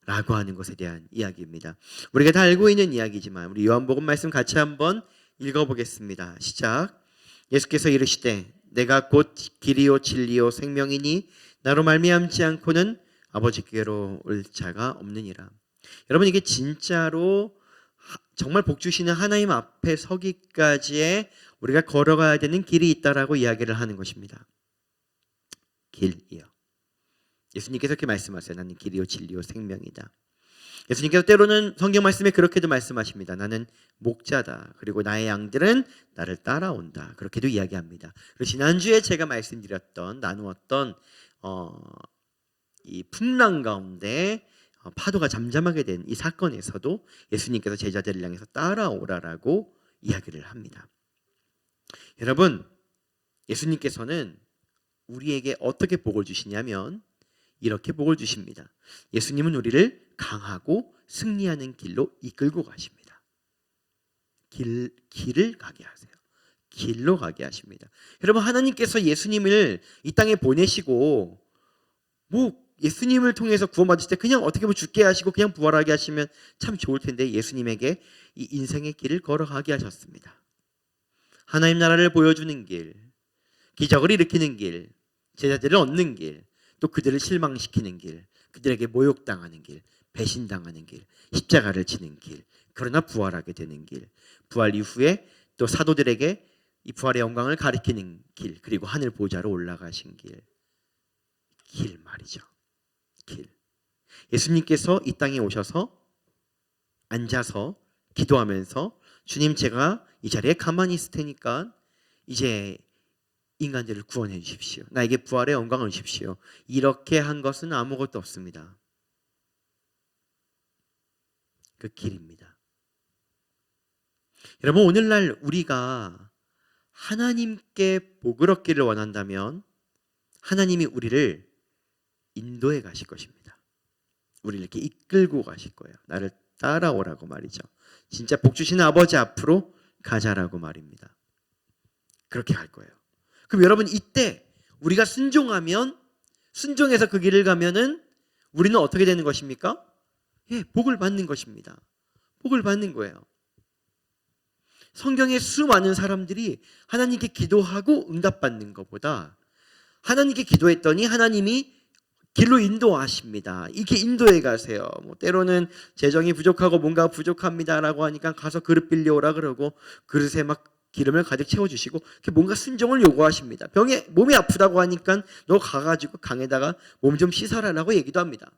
라고 하는 것에 대한 이야기입니다. 우리가 다 알고 있는 이야기지만 우리 요한복음 말씀 같이 한번 읽어보겠습니다. 시작. 예수께서 이르시되 내가 곧 길이요 진리요 생명이니 나로 말미암지 않고는 아버지께로 올 자가 없느니라. 여러분, 이게 진짜로 정말 복 주시는 하나님 앞에 서기까지의 우리가 걸어가야 되는 길이 있다라고 이야기를 하는 것입니다. 길이요. 예수님께서 그렇게 말씀하세요. 나는 길이요 진리요 생명이다. 예수님께서 때로는 성경 말씀에 그렇게도 말씀하십니다. 나는 목자다. 그리고 나의 양들은 나를 따라온다. 그렇게도 이야기합니다. 그리고 지난주에 제가 말씀드렸던 나누었던 이 풍랑 가운데 파도가 잠잠하게 된 이 사건에서도 예수님께서 제자들을 향해서 따라오라라고 이야기를 합니다. 여러분, 예수님께서는 우리에게 어떻게 복을 주시냐면 이렇게 복을 주십니다. 예수님은 우리를 강하고 승리하는 길로 이끌고 가십니다. 길을 가게 하세요. 길로 가게 하십니다. 여러분, 하나님께서 예수님을 이 땅에 보내시고 예수님을 통해서 구원받으실 때 그냥 어떻게 죽게 하시고 그냥 부활하게 하시면 참 좋을 텐데, 예수님에게 이 인생의 길을 걸어가게 하셨습니다. 하나님 나라를 보여주는 길, 기적을 일으키는 길, 제자들을 얻는 길, 또 그들을 실망시키는 길, 그들에게 모욕당하는 길, 배신당하는 길, 십자가를 지는 길, 그러나 부활하게 되는 길, 부활 이후에 또 사도들에게 이 부활의 영광을 가리키는 길, 그리고 하늘 보좌로 올라가신 길 말이죠. 길. 예수님께서 이 땅에 오셔서 앉아서 기도하면서 주님, 제가 이 자리에 가만히 있을 테니까 이제 인간들을 구원해 주십시오. 나에게 부활의 영광을 주십시오. 이렇게 한 것은 아무것도 없습니다. 그 길입니다. 여러분, 오늘날 우리가 하나님께 복을 얻기를 원한다면 하나님이 우리를 인도해 가실 것입니다. 우리를 이렇게 이끌고 가실 거예요. 나를 따라오라고 말이죠. 진짜 복 주시는 아버지 앞으로 가자라고 말입니다. 그렇게 갈 거예요. 그럼 여러분, 이때 우리가 순종해서 그 길을 가면은 우리는 어떻게 되는 것입니까? 복을 받는 것입니다. 복을 받는 거예요. 성경에 수많은 사람들이 하나님께 기도하고 응답받는 것보다 하나님께 기도했더니 하나님이 길로 인도하십니다. 이렇게 인도해 가세요. 때로는 재정이 부족하고 뭔가 부족합니다라고 하니까 가서 그릇 빌려오라 그러고 그릇에 막 기름을 가득 채워주시고 뭔가 순종을 요구하십니다. 몸이 아프다고 하니까 너 가가지고 강에다가 몸 좀 씻어라라고 얘기도 합니다.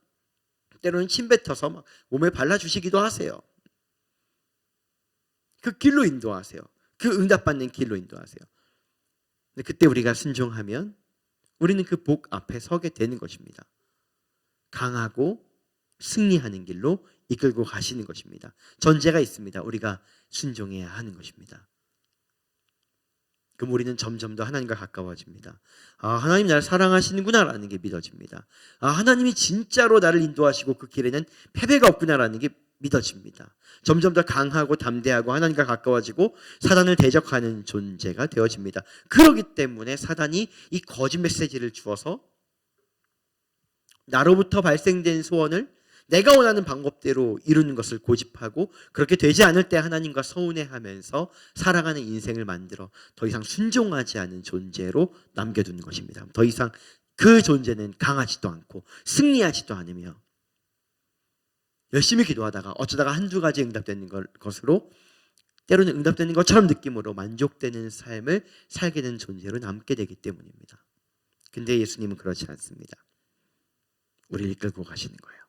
때로는 침 뱉어서 막 몸에 발라주시기도 하세요. 그 길로 인도하세요. 그 응답받는 길로 인도하세요. 근데 그때 우리가 순종하면 우리는 그 복 앞에 서게 되는 것입니다. 강하고 승리하는 길로 이끌고 가시는 것입니다. 전제가 있습니다. 우리가 순종해야 하는 것입니다. 그럼 우리는 점점 더 하나님과 가까워집니다. 아, 하나님 나를 사랑하시는구나라는 게 믿어집니다. 아, 하나님이 진짜로 나를 인도하시고 그 길에는 패배가 없구나라는 게 믿어집니다. 점점 더 강하고 담대하고 하나님과 가까워지고 사단을 대적하는 존재가 되어집니다. 그렇기 때문에 사단이 이 거짓 메시지를 주어서 나로부터 발생된 소원을 내가 원하는 방법대로 이루는 것을 고집하고 그렇게 되지 않을 때 하나님과 서운해하면서 살아가는 인생을 만들어 더 이상 순종하지 않은 존재로 남겨두는 것입니다. 더 이상 그 존재는 강하지도 않고 승리하지도 않으며 열심히 기도하다가 어쩌다가 한두 가지 응답되는 것으로 때로는 응답되는 것처럼 느낌으로 만족되는 삶을 살게 되는 존재로 남게 되기 때문입니다. 근데 예수님은 그렇지 않습니다. 우리를 이끌고 가시는 거예요.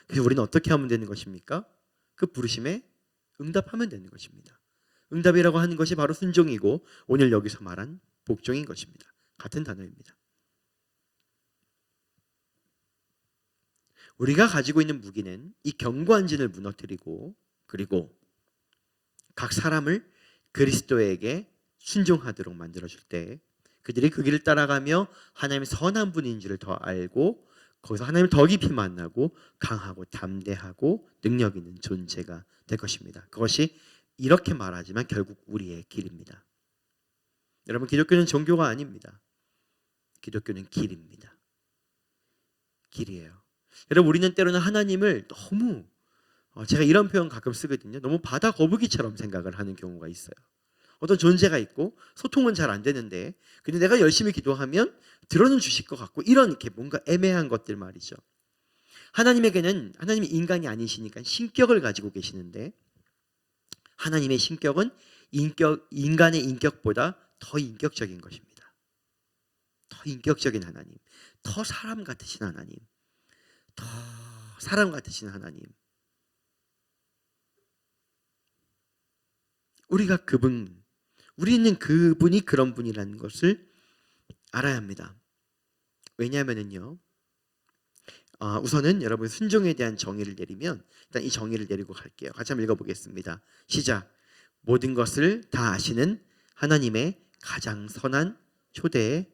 그래서 우리는 어떻게 하면 되는 것입니까? 그 부르심에 응답하면 되는 것입니다. 응답이라고 하는 것이 바로 순종이고 오늘 여기서 말한 복종인 것입니다. 같은 단어입니다. 우리가 가지고 있는 무기는 이 견고한 진을 무너뜨리고 그리고 각 사람을 그리스도에게 순종하도록 만들어줄 때 그들이 그 길을 따라가며 하나님의 선한 분인 줄을 더 알고 거기서 하나님을 더 깊이 만나고 강하고 담대하고 능력 있는 존재가 될 것입니다. 그것이 이렇게 말하지만 결국 우리의 길입니다. 여러분, 기독교는 종교가 아닙니다. 기독교는 길입니다. 길이에요. 여러분, 우리는 때로는 하나님을 너무 제가 이런 표현 가끔 쓰거든요. 너무 바다 거북이처럼 생각을 하는 경우가 있어요. 어떤 존재가 있고 소통은 잘 안 되는데 근데 내가 열심히 기도하면 들어는 주실 것 같고 이런 이렇게 뭔가 애매한 것들 말이죠. 하나님에게는 하나님이 인간이 아니시니까 신격을 가지고 계시는데 하나님의 신격은 인간의 인격보다 더 인격적인 것입니다. 더 인격적인 하나님, 더 사람 같으신 하나님, 더 사람 같으신 하나님. 우리는 그분이 그런 분이라는 것을 알아야 합니다. 왜냐하면요, 우선은 여러분 순종에 대한 정의를 내리면 일단 이 정의를 내리고 갈게요. 같이 한번 읽어보겠습니다. 시작. 모든 것을 다 아시는 하나님의 가장 선한 초대에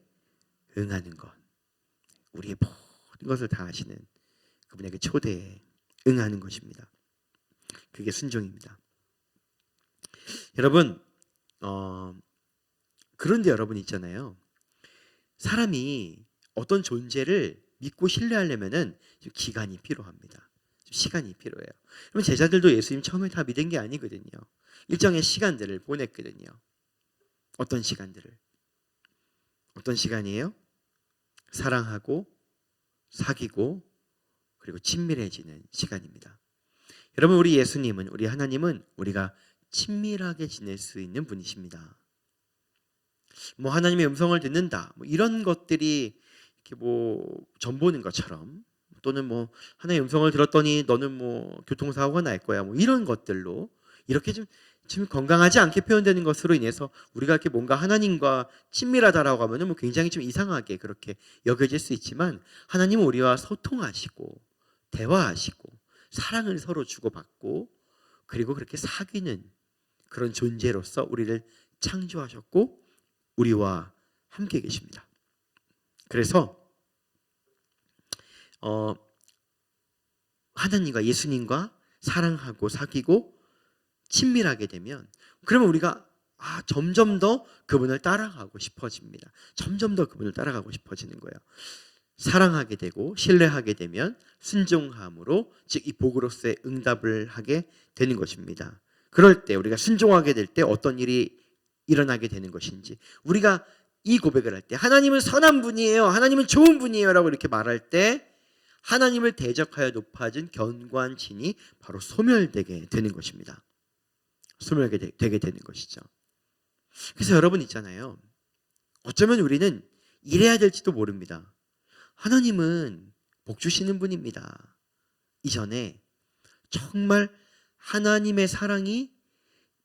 응하는 것. 우리의 모든 것을 다 아시는 그분에게 초대에 응하는 것입니다. 그게 순종입니다. 여러분, 그런데 여러분 있잖아요. 사람이 어떤 존재를 믿고 신뢰하려면은 좀 기간이 필요합니다. 좀 시간이 필요해요. 그럼 제자들도 예수님 처음에 다 믿은 게 아니거든요. 일정의 시간들을 보냈거든요. 어떤 시간들을? 어떤 시간이에요? 사랑하고 사귀고 그리고 친밀해지는 시간입니다. 여러분, 우리 예수님은, 우리 하나님은 우리가 친밀하게 지낼 수 있는 분이십니다. 뭐 하나님의 음성을 듣는다, 뭐 이런 것들이 이렇게 뭐 전보는 것처럼 또는 뭐 하나님의 음성을 들었더니 너는 뭐 교통사고가 날 거야, 뭐 이런 것들로 이렇게 좀 건강하지 않게 표현되는 것으로 인해서 우리가 이렇게 뭔가 하나님과 친밀하다라고 하면은 뭐 굉장히 좀 이상하게 그렇게 여겨질 수 있지만 하나님은 우리와 소통하시고 대화하시고 사랑을 서로 주고받고 그리고 그렇게 사귀는 그런 존재로서 우리를 창조하셨고 우리와 함께 계십니다. 그래서 하나님과 예수님과 사랑하고 사귀고 친밀하게 되면 그러면 우리가 점점 더 그분을 따라가고 싶어집니다. 점점 더 그분을 따라가고 싶어지는 거예요. 사랑하게 되고 신뢰하게 되면 순종함으로 즉 이 복으로서의 응답을 하게 되는 것입니다. 그럴 때 우리가 순종하게 될 때 어떤 일이 일어나게 되는 것인지 우리가 이 고백을 할 때 하나님은 선한 분이에요, 하나님은 좋은 분이에요 라고 이렇게 말할 때 하나님을 대적하여 높아진 견고한 진이 바로 소멸되게 되는 것입니다. 소멸되게 되는 것이죠. 그래서 여러분 있잖아요, 어쩌면 우리는 이래야 될지도 모릅니다. 하나님은 복 주시는 분입니다. 이전에 정말 하나님의 사랑이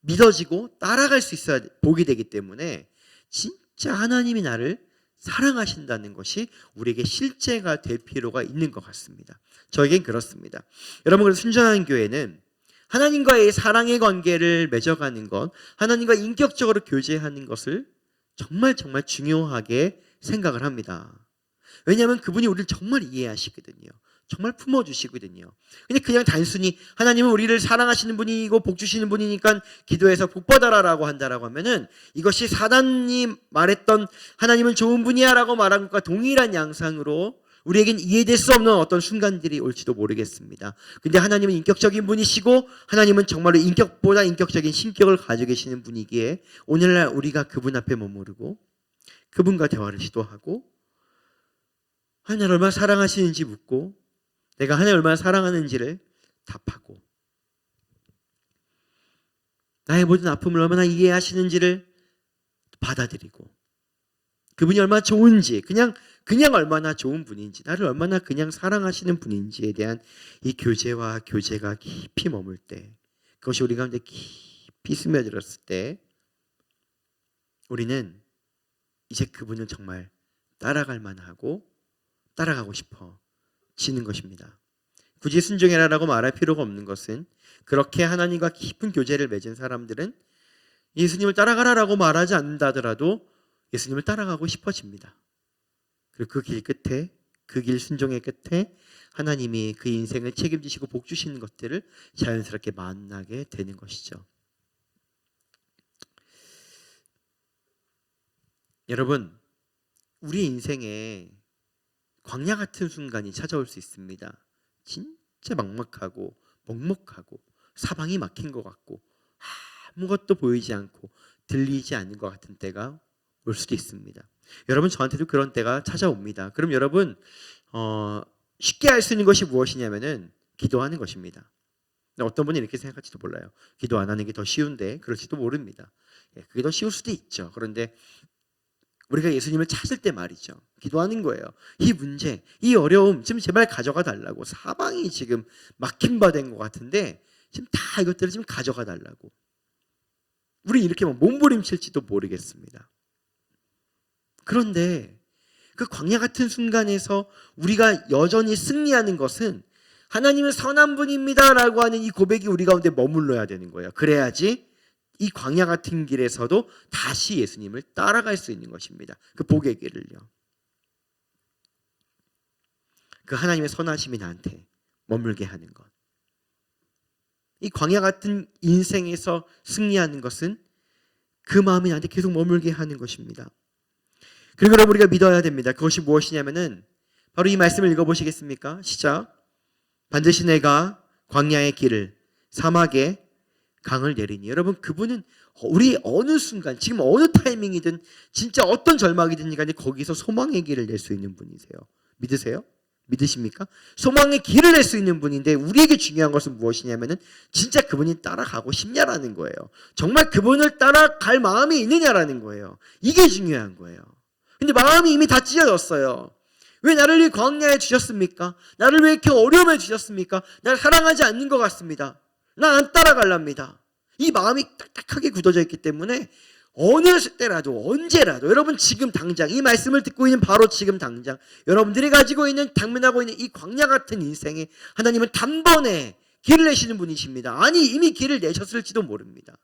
믿어지고 따라갈 수 있어야 복이 되기 때문에 진짜 하나님이 나를 사랑하신다는 것이 우리에게 실제가 될 필요가 있는 것 같습니다. 저에겐 그렇습니다. 여러분, 그래서 순전한 교회는 하나님과의 사랑의 관계를 맺어가는 것, 하나님과 인격적으로 교제하는 것을 정말 정말 중요하게 생각을 합니다. 왜냐하면 그분이 우리를 정말 이해하시거든요. 정말 품어주시거든요. 근데 그냥 단순히 하나님은 우리를 사랑하시는 분이고 복 주시는 분이니까 기도해서 복 받아라라고 한다라고 하면은 이것이 사단이 말했던 하나님은 좋은 분이야라고 말한 것과 동일한 양상으로 우리에겐 이해될 수 없는 어떤 순간들이 올지도 모르겠습니다. 근데 하나님은 인격적인 분이시고 하나님은 정말로 인격보다 인격적인 신격을 가지고 계시는 분이기에 오늘날 우리가 그분 앞에 머무르고 그분과 대화를 시도하고 하나님을 얼마나 사랑하시는지 묻고 내가 하나님을 얼마나 사랑하는지를 답하고 나의 모든 아픔을 얼마나 이해하시는지를 받아들이고 그분이 얼마나 좋은지 그냥 얼마나 좋은 분인지 나를 얼마나 그냥 사랑하시는 분인지에 대한 이 교제와 교제가 깊이 머물 때 그것이 우리 가운데 깊이 스며들었을 때 우리는 이제 그분을 정말 따라갈 만하고 따라가고 싶어지는 것입니다. 굳이 순종해라라고 말할 필요가 없는 것은 그렇게 하나님과 깊은 교제를 맺은 사람들은 예수님을 따라가라라고 말하지 않는다더라도 예수님을 따라가고 싶어집니다. 그리고 그 길 끝에 그 길 순종의 끝에 하나님이 그 인생을 책임지시고 복 주시는 것들을 자연스럽게 만나게 되는 것이죠. 여러분, 우리 인생에 광야 같은 순간이 찾아올 수 있습니다. 진짜 막막하고 먹먹하고 사방이 막힌 것 같고 아무것도 보이지 않고 들리지 않는 것 같은 때가 올 수도 있습니다. 여러분 저한테도 그런 때가 찾아옵니다. 그럼 여러분 쉽게 할 수 있는 것이 무엇이냐면은 기도하는 것입니다. 어떤 분이 이렇게 생각할지도 몰라요. 기도 안 하는 게 더 쉬운데 그럴지도 모릅니다. 그게 더 쉬울 수도 있죠. 그런데 우리가 예수님을 찾을 때 말이죠. 기도하는 거예요. 이 문제, 이 어려움 좀 제발 가져가 달라고. 사방이 지금 막힌 바 된 것 같은데 지금 다 이것들을 지금 가져가 달라고. 우리 이렇게 몸부림칠지도 모르겠습니다. 그런데 그 광야 같은 순간에서 우리가 여전히 승리하는 것은 하나님은 선한 분입니다라고 하는 이 고백이 우리 가운데 머물러야 되는 거예요. 그래야지 이 광야 같은 길에서도 다시 예수님을 따라갈 수 있는 것입니다. 그 복의 길을요. 그 하나님의 선하심이 나한테 머물게 하는 것. 이 광야 같은 인생에서 승리하는 것은 그 마음이 나한테 계속 머물게 하는 것입니다. 그리고 여러분 우리가 믿어야 됩니다. 그것이 무엇이냐면은 바로 이 말씀을 읽어보시겠습니까? 시작. 반드시 내가 광야의 길을 사막에 강을 내리니. 여러분 그분은 우리 어느 순간 지금 어느 타이밍이든 진짜 어떤 절망이든 간에 거기서 소망의 길을 낼 수 있는 분이세요. 믿으세요? 믿으십니까? 소망의 길을 낼 수 있는 분인데 우리에게 중요한 것은 무엇이냐면은 진짜 그분이 따라가고 싶냐라는 거예요. 정말 그분을 따라갈 마음이 있느냐라는 거예요. 이게 중요한 거예요. 근데 마음이 이미 다 찢어졌어요. 왜 나를 이 광야에 주셨습니까? 나를 왜 이렇게 어려움에 주셨습니까? 나를 사랑하지 않는 것 같습니다. 나 안 따라갈랍니다. 이 마음이 딱딱하게 굳어져 있기 때문에 어느 때라도 언제라도 여러분 지금 당장 이 말씀을 듣고 있는 바로 지금 당장 여러분들이 가지고 있는 당면하고 있는 이 광야 같은 인생에 하나님은 단번에 길을 내시는 분이십니다. 아니 이미 길을 내셨을지도 모릅니다.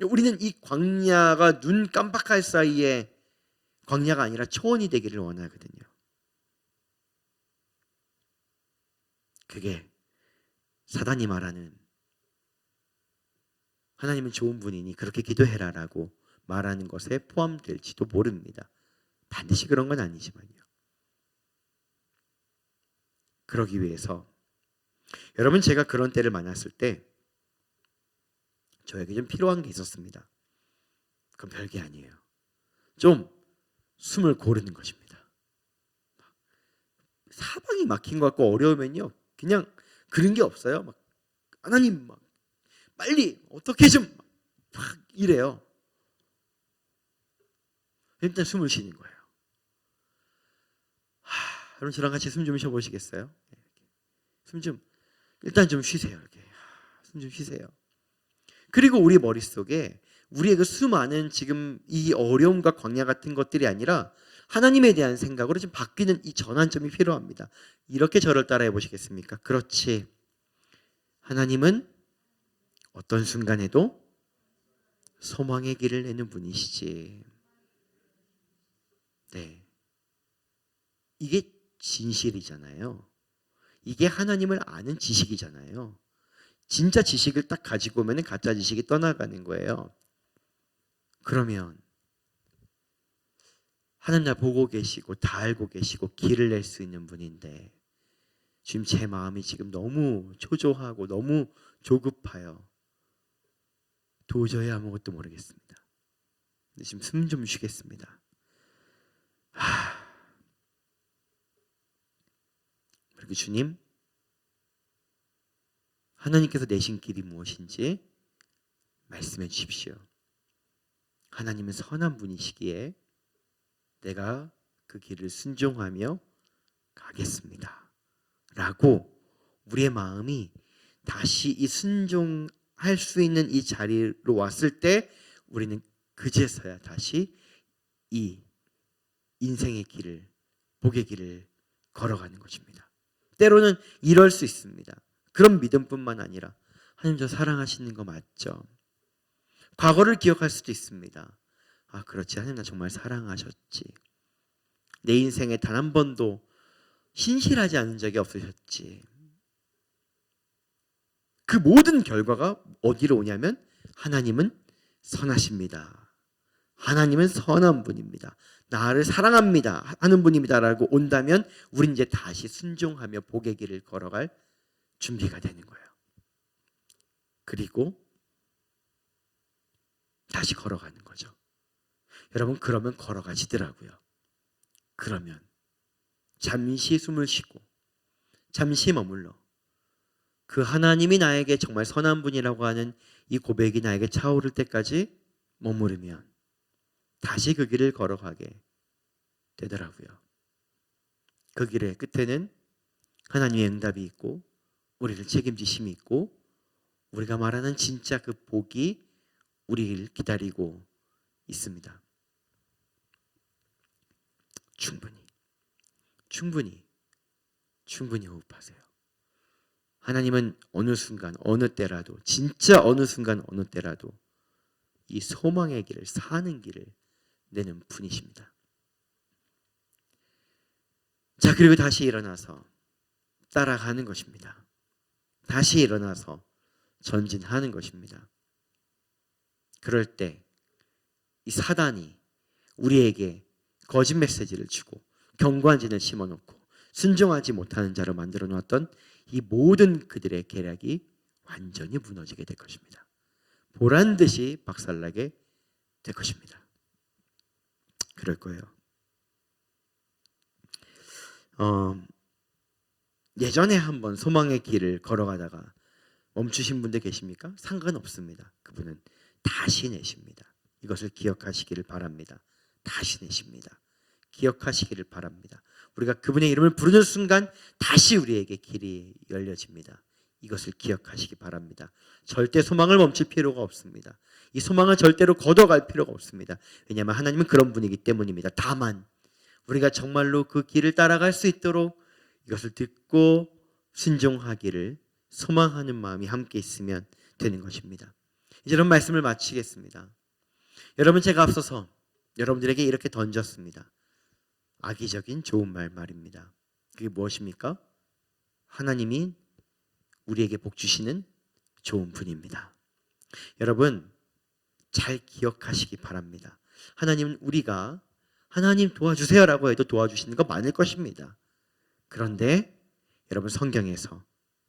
우리는 이 광야가 눈 깜빡할 사이에 광야가 아니라 초원이 되기를 원하거든요. 그게 사단이 말하는 하나님은 좋은 분이니 그렇게 기도해라라고 말하는 것에 포함될지도 모릅니다. 반드시 그런 건 아니지만요. 그러기 위해서 여러분 제가 그런 때를 만났을 때 저에게 좀 필요한 게 있었습니다. 그건 별게 아니에요. 좀 숨을 고르는 것입니다. 사방이 막힌 것 같고 어려우면요. 그냥 그런 게 없어요. 막 하나님 막 빨리 어떻게 좀 막 이래요. 일단 숨을 쉬는 거예요. 여러분 저랑 같이 숨 좀 쉬어보시겠어요? 숨 좀 일단 좀 쉬세요. 이렇게 숨 좀 쉬세요. 그리고 우리 머릿속에 우리의 그 수많은 지금 이 어려움과 광야 같은 것들이 아니라 하나님에 대한 생각으로 좀 바뀌는 이 전환점이 필요합니다. 이렇게 저를 따라해 보시겠습니까? 그렇지. 하나님은 어떤 순간에도 소망의 길을 내는 분이시지. 네. 이게 진실이잖아요. 이게 하나님을 아는 지식이잖아요. 진짜 지식을 딱 가지고 오면 가짜 지식이 떠나가는 거예요. 그러면 하나님 나 보고 계시고 다 알고 계시고 길을 낼 수 있는 분인데 지금 제 마음이 지금 너무 초조하고 너무 조급하여 도저히 아무것도 모르겠습니다. 근데 지금 숨 좀 쉬겠습니다. 그리고 주님, 하나님께서 내신 길이 무엇인지 말씀해 주십시오. 하나님은 선한 분이시기에 내가 그 길을 순종하며 가겠습니다. 라고 우리의 마음이 다시 이 순종할 수 있는 이 자리로 왔을 때 우리는 그제서야 다시 이 인생의 길을, 복의 길을 걸어가는 것입니다. 때로는 이럴 수 있습니다. 그런 믿음뿐만 아니라 하나님 저 사랑하시는 거 맞죠? 과거를 기억할 수도 있습니다. 아 그렇지, 하나님 나 정말 사랑하셨지. 내 인생에 단 한 번도 신실하지 않은 적이 없으셨지. 그 모든 결과가 어디로 오냐면 하나님은 선하십니다. 하나님은 선한 분입니다. 나를 사랑합니다 하는 분입니다 라고 온다면 우린 이제 다시 순종하며 복의 길을 걸어갈 준비가 되는 거예요. 그리고 다시 걸어가는 거죠. 여러분 그러면 걸어가시더라고요. 그러면 잠시 숨을 쉬고 잠시 머물러 그 하나님이 나에게 정말 선한 분이라고 하는 이 고백이 나에게 차오를 때까지 머무르면 다시 그 길을 걸어가게 되더라고요. 그 길의 끝에는 하나님의 응답이 있고 우리를 책임지심이 있고 우리가 말하는 진짜 그 복이 우리를 기다리고 있습니다. 충분히 호흡하세요. 하나님은 어느 순간 어느 때라도 진짜 어느 순간 어느 때라도 이 소망의 길을 사는 길을 내는 분이십니다. 자 그리고 다시 일어나서 따라가는 것입니다. 다시 일어나서 전진하는 것입니다. 그럴 때 이 사단이 우리에게 거짓 메시지를 주고 경고한지를 심어놓고 순종하지 못하는 자로 만들어 놓았던 이 모든 그들의 계략이 완전히 무너지게 될 것입니다. 보란듯이 박살나게 될 것입니다. 그럴 거예요. 예전에 한번 소망의 길을 걸어가다가 멈추신 분들 계십니까? 상관없습니다. 그분은 다시 내십니다. 이것을 기억하시기를 바랍니다. 다시 내십니다. 기억하시기를 바랍니다. 우리가 그분의 이름을 부르는 순간 다시 우리에게 길이 열려집니다. 이것을 기억하시기 바랍니다. 절대 소망을 멈출 필요가 없습니다. 이 소망을 절대로 걷어갈 필요가 없습니다. 왜냐하면 하나님은 그런 분이기 때문입니다. 다만 우리가 정말로 그 길을 따라갈 수 있도록 이것을 듣고 순종하기를 소망하는 마음이 함께 있으면 되는 것입니다. 이제 이런 말씀을 마치겠습니다. 여러분 제가 앞서서 여러분들에게 이렇게 던졌습니다. 악의적인 좋은 말입니다. 그게 무엇입니까? 하나님이 우리에게 복 주시는 좋은 분입니다. 여러분 잘 기억하시기 바랍니다. 하나님은 우리가 하나님 도와주세요라고 해도 도와주시는 거 많을 것입니다. 그런데 여러분 성경에서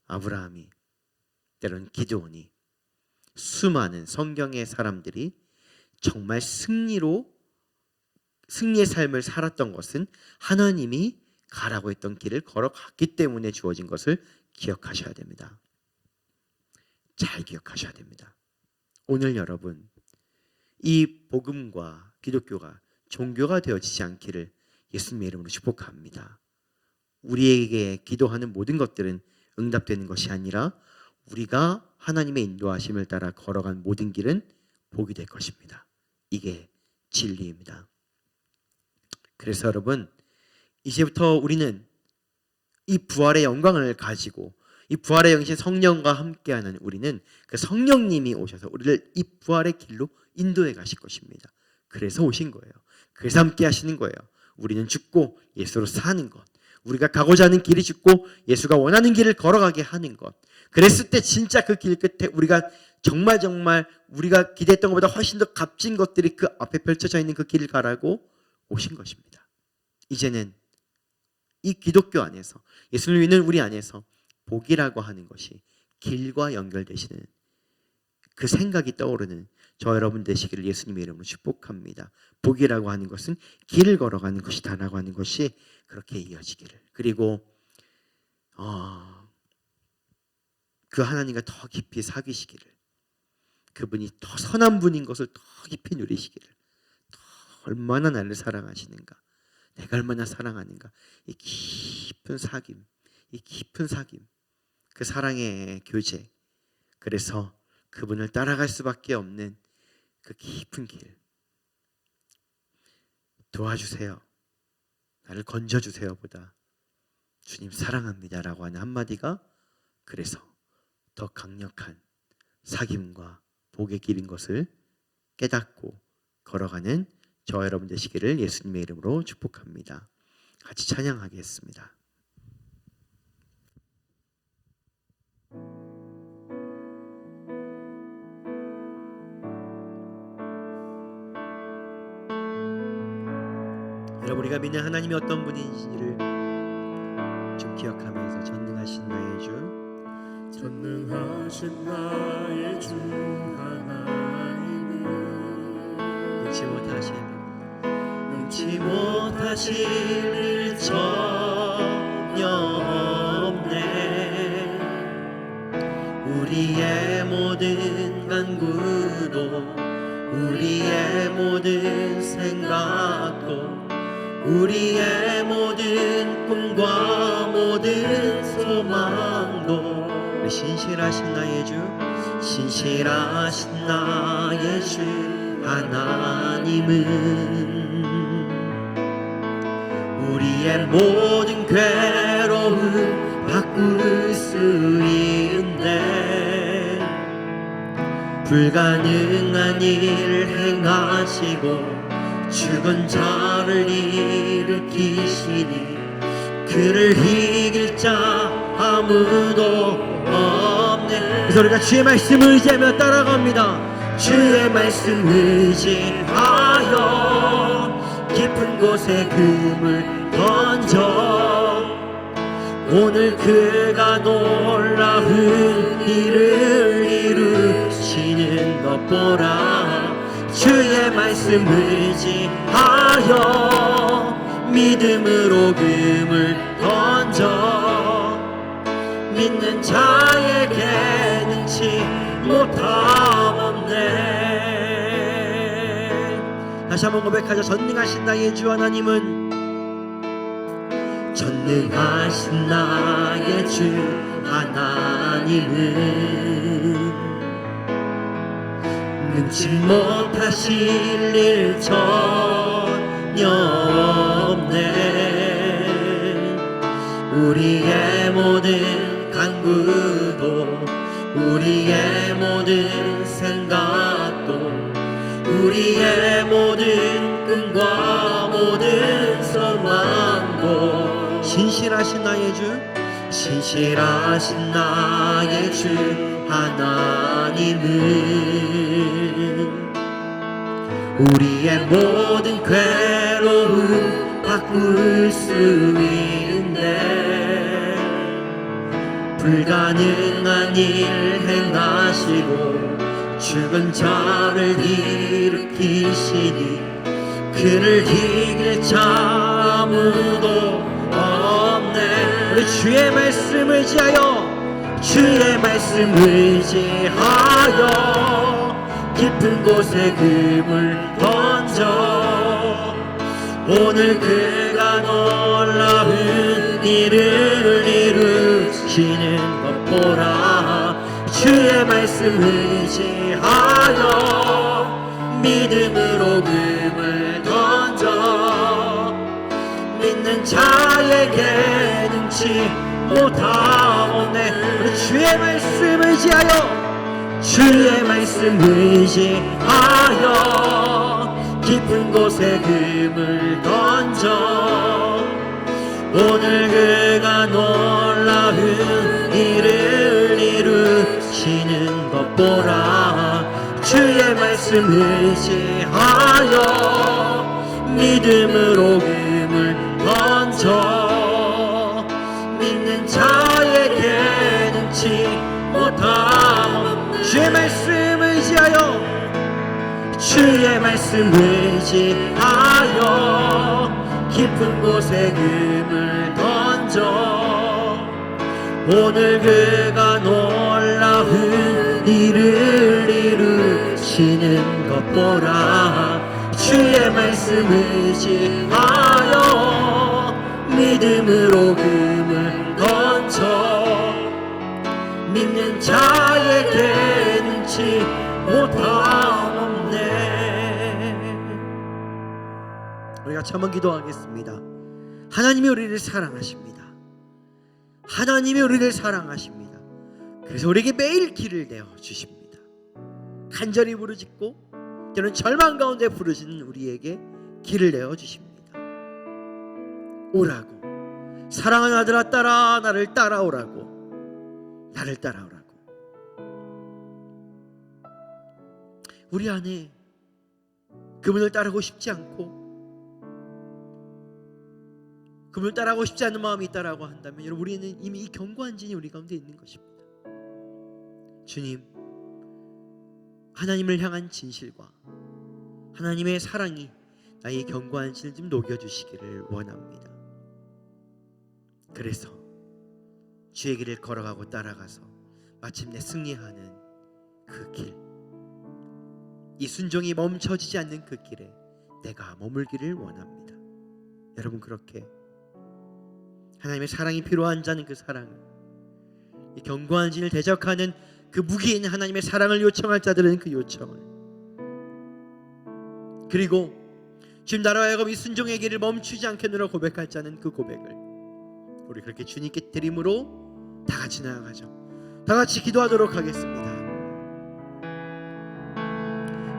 아브라함이 때로는 기드온이 수많은 성경의 사람들이 정말 승리의 삶을 살았던 것은 하나님이 가라고 했던 길을 걸어갔기 때문에 주어진 것을 기억하셔야 됩니다. 잘 기억하셔야 됩니다. 오늘 여러분 이 복음과 기독교가 종교가 되어지지 않기를 예수님의 이름으로 축복합니다. 우리에게 기도하는 모든 것들은 응답되는 것이 아니라 우리가 하나님의 인도하심을 따라 걸어간 모든 길은 복이 될 것입니다. 이게 진리입니다. 그래서 여러분 이제부터 우리는 이 부활의 영광을 가지고 이 부활의 영신 성령과 함께하는 우리는 그 성령님이 오셔서 우리를 이 부활의 길로 인도해 가실 것입니다. 그래서 오신 거예요. 그래서 함께 하시는 거예요. 우리는 죽고 예수로 사는 것, 우리가 가고자 하는 길이 죽고 예수가 원하는 길을 걸어가게 하는 것. 그랬을 때 진짜 그 길 끝에 우리가 정말 우리가 기대했던 것보다 훨씬 더 값진 것들이 그 앞에 펼쳐져 있는 그 길을 가라고 오신 것입니다. 이제는 이 기독교 안에서, 예수를 믿는 우리 안에서 복이라고 하는 것이 길과 연결되시는 그 생각이 떠오르는 저 여러분 되시기를 예수님의 이름으로 축복합니다. 복이라고 하는 것은 길을 걸어가는 것이다라고 하는 것이 그렇게 이어지기를, 그리고 그 하나님과 더 깊이 사귀시기를, 그분이 더 선한 분인 것을 더 깊이 누리시기를, 더 얼마나 나를 사랑하시는가, 내가 얼마나 사랑하는가, 이 깊은 사귐, 그 사랑의 교제, 그래서 그분을 따라갈 수밖에 없는 그 깊은 길, 도와주세요, 나를 건져주세요 보다 주님 사랑합니다라고 하는 한마디가 그래서 더 강력한 사귐과 복의 길인 것을 깨닫고 걸어가는 저와 여러분 되시기를 예수님의 이름으로 축복합니다. 같이 찬양하겠습니다. 여러분, 우리가 믿는 하나님이 어떤 분인지를 좀 기억하면서 전능하신 나의 주, 전능하신 나의 주 하나님은 능치 못하실 일 전혀 없네. 우리의 모든 간구도, 우리의 모든 생각도, 우리의 모든 꿈과 모든 소망도, 우리 신실하신 나의 주, 신실하신 나의 주 하나님은 우리의 모든 괴로움 바꿀 수 있는데, 불가능한 일 행하시고 죽은 자를 일으키시니 그를 이길 자 아무도 없네. 그래서 우리가 주의 말씀을 의지하며 따라갑니다. 주의 말씀 의지하여 깊은 곳에 금을 던져 오늘 그가 놀라운 일을 이루시는 것 보라. 주의 말씀 의지하여 믿음으로 금을 던져 믿는 자에게 능치 못함 없네. 다시 한번 고백하자. 전능하신 나의 주 하나님은, 전능하신 나의 주 하나님은 능치 못하실 일 전혀 없네. 우리의 모든 간구도, 우리의 모든 생각도, 우리의 모든 꿈과 모든 소망도, 신실하신 나의 주, 신실하신 나의 주 하나님은 우리의 모든 괴로움 바꿀 수 있는데, 불가능한 일 행하시고 죽은 자를 일으키시니 그를 이길 자 아무도 없네. 우리 주의 말씀을 의지하여, 주의 말씀 의지하여 깊은 곳에 금을 던져 오늘 그가 놀라운 일을 이루시는 것 보라. 주의 말씀 의지하여 믿음으로 금을 던져 믿는 자에게 능치 못하옵네. 우리 주의 말씀을 의지하여 주의 말씀을 의지하여 깊은 곳에 금을 던져 오늘 그가 놀라운 일을 이루시는 것 보라. 주의 말씀을 의지하여 믿음으로 금을 던져 믿는 자에게 능치 못함. 주의 말씀을 의지하여 주의 말씀을 의지하여 깊은 곳에 금을 던져 오늘 그가 놀라운 일을 이루시는 것 보라. 주의 말씀을 의지하여 믿음으로 금을 던져 믿는 자에게 능치 못함없네. 우리가 한번 기도하겠습니다. 하나님이 우리를 사랑하십니다. 하나님이 우리를 사랑하십니다. 그래서 우리에게 매일 길을 내어 주십니다. 간절히 부르짖고 때로는 절망 가운데 부르짖는 우리에게 길을 내어 주십니다. 오라고, 사랑하는 아들아 따라 나를 따라오라고, 나를 따라오라고. 우리 안에 그분을 따르고 싶지 않고 그분을 따라가고 싶지 않은 마음이 있다라고 한다면 여러분, 우리는 이미 이 견고한 진이 우리 가운데 있는 것입니다. 주님, 하나님을 향한 진실과 하나님의 사랑이 나의 견고한 진을 좀 녹여주시기를 원합니다. 그래서 주의 길을 걸어가고 따라가서 마침내 승리하는 그 길, 이 순종이 멈춰지지 않는 그 길에 내가 머물기를 원합니다. 여러분, 그렇게 하나님의 사랑이 필요한 자는 그 사랑을, 이 견고한 진을 대적하는 그 무기인 하나님의 사랑을 요청할 자들은 그 요청을, 그리고 주님 나로 하여금 이 순종의 길을 멈추지 않겠노라 고백할 자는 그 고백을 우리 그렇게 주님께 드림으로 다 같이 나아가죠. 다 같이 기도하도록 하겠습니다.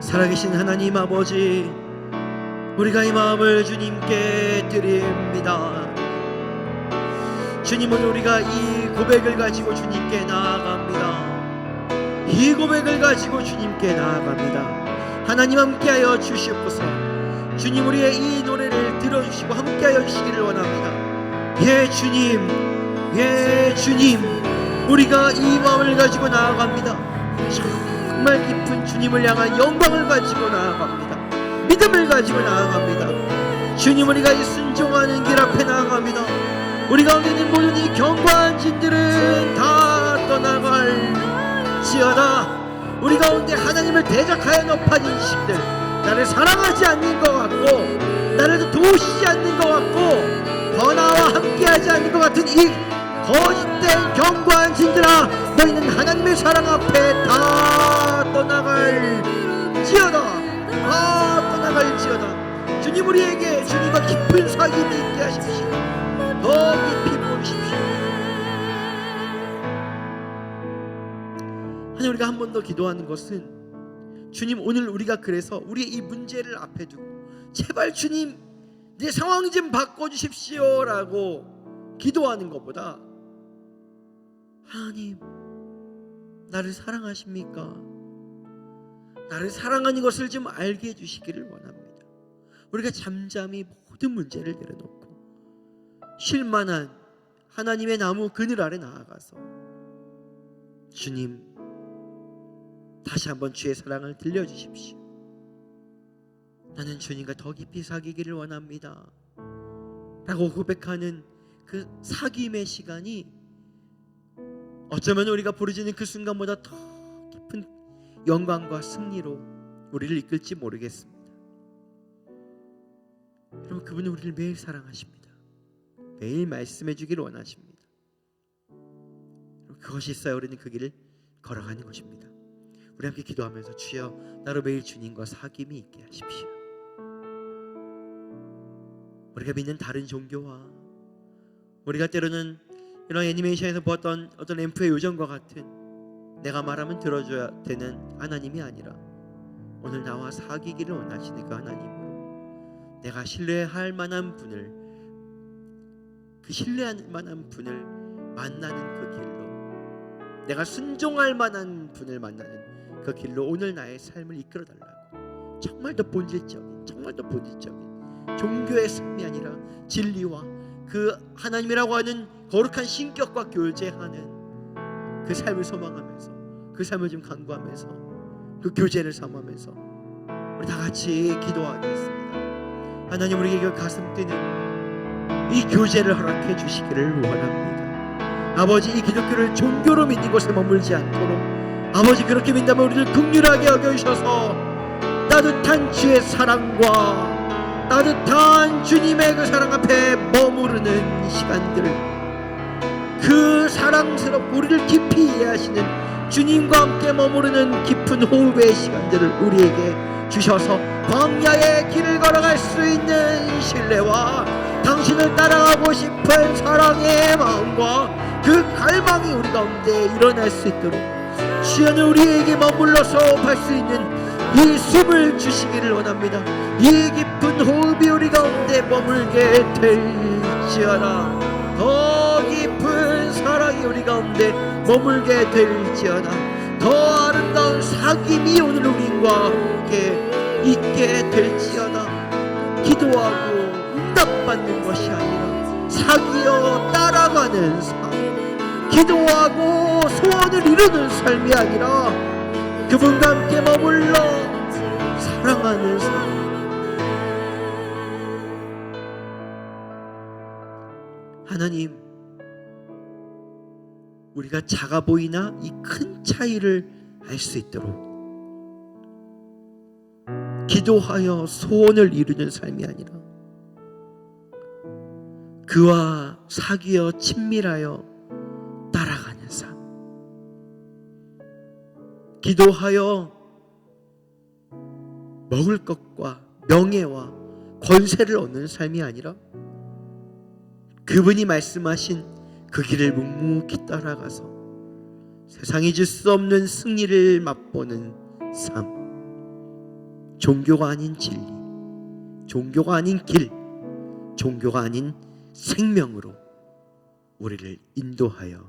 살아계신 하나님 아버지, 우리가 이 마음을 주님께 드립니다. 주님, 오늘 우리가 이 고백을 가지고 주님께 나아갑니다. 이 고백을 가지고 주님께 나아갑니다. 하나님 함께하여 주시옵소서. 주님, 우리의 이 노래를 들어주시고 함께하여 주시기를 원합니다. 예 주님, 예 주님, 우리가 이 마음을 가지고 나아갑니다. 정말 깊은 주님을 향한 영광을 가지고 나아갑니다. 믿음을 가지고 나아갑니다. 주님, 우리가 이 순종하는 길 앞에 나아갑니다. 우리 가운데 있는 모든 이 견고한 진들은 다 떠나갈지어다. 우리 가운데 하나님을 대적하여 높아진 신들, 나를 사랑하지 않는 것 같고 나를 도우시지 않는 것 같고 더 나와 함께하지 않는 것 같은 이 거짓된 견고한 진들아, 너희는 하나님의 사랑 앞에 다 떠나갈지어다. 다 떠나갈지어다. 주님, 우리에게 주님과 깊은 사귐이 있게 하십시오. 더 깊이 보이십시오. 하나님, 우리가 한 번 더 기도하는 것은 주님, 오늘 우리가 그래서 우리의 이 문제를 앞에 두고 제발 주님 내 상황 좀 바꿔주십시오 라고 기도하는 것보다, 하나님 나를 사랑하십니까? 나를 사랑하는 것을 좀 알게 해주시기를 원합니다. 우리가 잠잠히 모든 문제를 내려놓고 쉴만한 하나님의 나무 그늘 아래 나아가서 주님, 다시 한번 주의 사랑을 들려주십시오. 나는 주님과 더 깊이 사귀기를 원합니다 라고 고백하는 그 사귐의 시간이 어쩌면 우리가 부르짖는 그 순간보다 더 깊은 영광과 승리로 우리를 이끌지 모르겠습니다. 여러분, 그분은 우리를 매일 사랑하십니다. 매일 말씀해 주기를 원하십니다. 그것이 있어야 우리는 그 길을 걸어가는 것입니다. 우리 함께 기도하면서 주여, 나로 매일 주님과 사귐이 있게 하십시오. 우리가 믿는 다른 종교와 우리가 때로는 이런 애니메이션에서 보았던 어떤 램프의 요정과 같은 내가 말하면 들어줘야 되는 하나님이 아니라 오늘 나와 사귀기를 원하시는 그 하나님으로 내가 신뢰할 만한 분을, 그 신뢰할 만한 분을 만나는 그 길로, 내가 순종할 만한 분을 만나는 그 길로 오늘 나의 삶을 이끌어 달라고. 정말 더 본질적인, 정말 더 본질적인 종교의 삶이 아니라 진리와 그 하나님이라고 하는 거룩한 신격과 교제하는 그 삶을 소망하면서, 그 삶을 좀 간구하면서, 그 교제를 삼으면서 우리 다 같이 기도하겠습니다. 하나님, 우리에게 그 가슴 뛰는 이 교제를 허락해 주시기를 원합니다. 아버지, 이 기독교를 종교로 믿는 곳에 머물지 않도록 아버지, 그렇게 믿다면 우리를 긍휼하게 여겨주셔서 따뜻한 주의 사랑과 따뜻한 주님의 그 사랑 앞에 머무르는 시간들, 그 사랑스럽고 우리를 깊이 이해하시는 주님과 함께 머무르는 깊은 호흡의 시간들을 우리에게 주셔서 광야의 길을 걸어갈 수 있는 신뢰와 당신을 따라가고 싶은 사랑의 마음과 그 갈망이 우리 가운데 일어날 수 있도록 주여는 우리에게 머물러서 할 수 있는 이 숨을 주시기를 원합니다. 이 깊은 호흡이 우리 가운데 머물게 될지어다. 더 깊은 사랑이 우리 가운데 머물게 될지어다. 더 아름다운 사귐이 오늘 우리와 함께 있게 될지어다. 기도하고 응답받는 것이 아니라 사귀어 따라가는 삶, 기도하고 소원을 이루는 삶이 아니라 그분과 함께 머물러 사랑하는 삶. 하나님, 우리가 작아 보이나 이 큰 차이를 알 수 있도록 기도하여 소원을 이루는 삶이 아니라 그와 사귀어 친밀하여 따라가는 삶, 기도하여 먹을 것과 명예와 권세를 얻는 삶이 아니라 그분이 말씀하신 그 길을 묵묵히 따라가서 세상이 줄 수 없는 승리를 맛보는 삶, 종교가 아닌 진리, 종교가 아닌 길, 종교가 아닌 생명으로 우리를 인도하여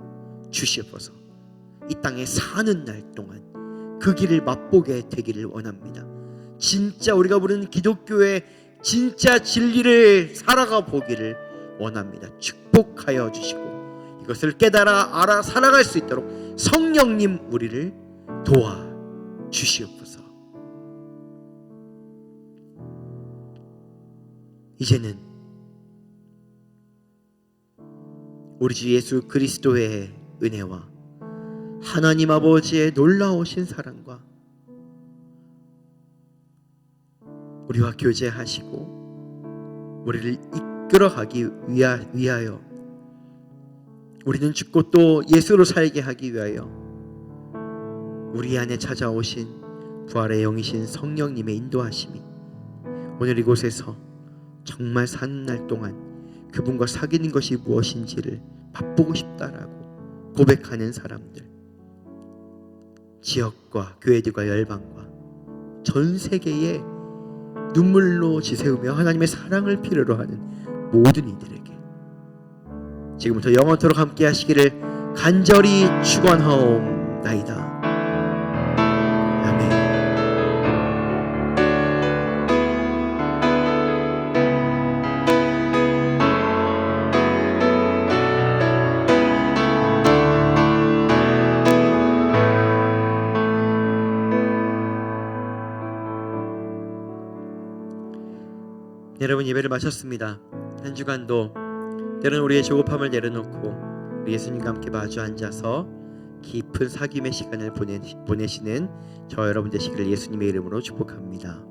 주시옵소서. 이 땅에 사는 날 동안 그 길을 맛보게 되기를 원합니다. 진짜 우리가 부르는 기독교의 진짜 진리를 살아가 보기를 원합니다. 축복하여 주시고 이것을 깨달아 알아 살아갈 수 있도록 성령님 우리를 도와 주시옵소서. 이제는 우리 주 예수 그리스도의 은혜와 하나님 아버지의 놀라우신 사랑과 우리와 교제하시고 우리를 이끌어가기 위하여 우리는 죽고 또 예수로 살게 하기 위하여 우리 안에 찾아오신 부활의 영이신 성령님의 인도하심이 오늘 이곳에서 정말 사는 날 동안 그분과 사귀는 것이 무엇인지를 맛보고 싶다라고 고백하는 사람들, 지역과 교회들과 열방과 전 세계에 눈물로 지새우며 하나님의 사랑을 필요로 하는 모든 이들에게 지금부터 영원토록 함께 하시기를 간절히 축원하옵나이다. 아멘. 여러분, 예배를 마쳤습니다. 한 주간도 때로는 우리의 조급함을 내려놓고 우리 예수님과 함께 마주 앉아서 깊은 사귐의 시간을 보내시는 저 여러분 되시기를 예수님의 이름으로 축복합니다.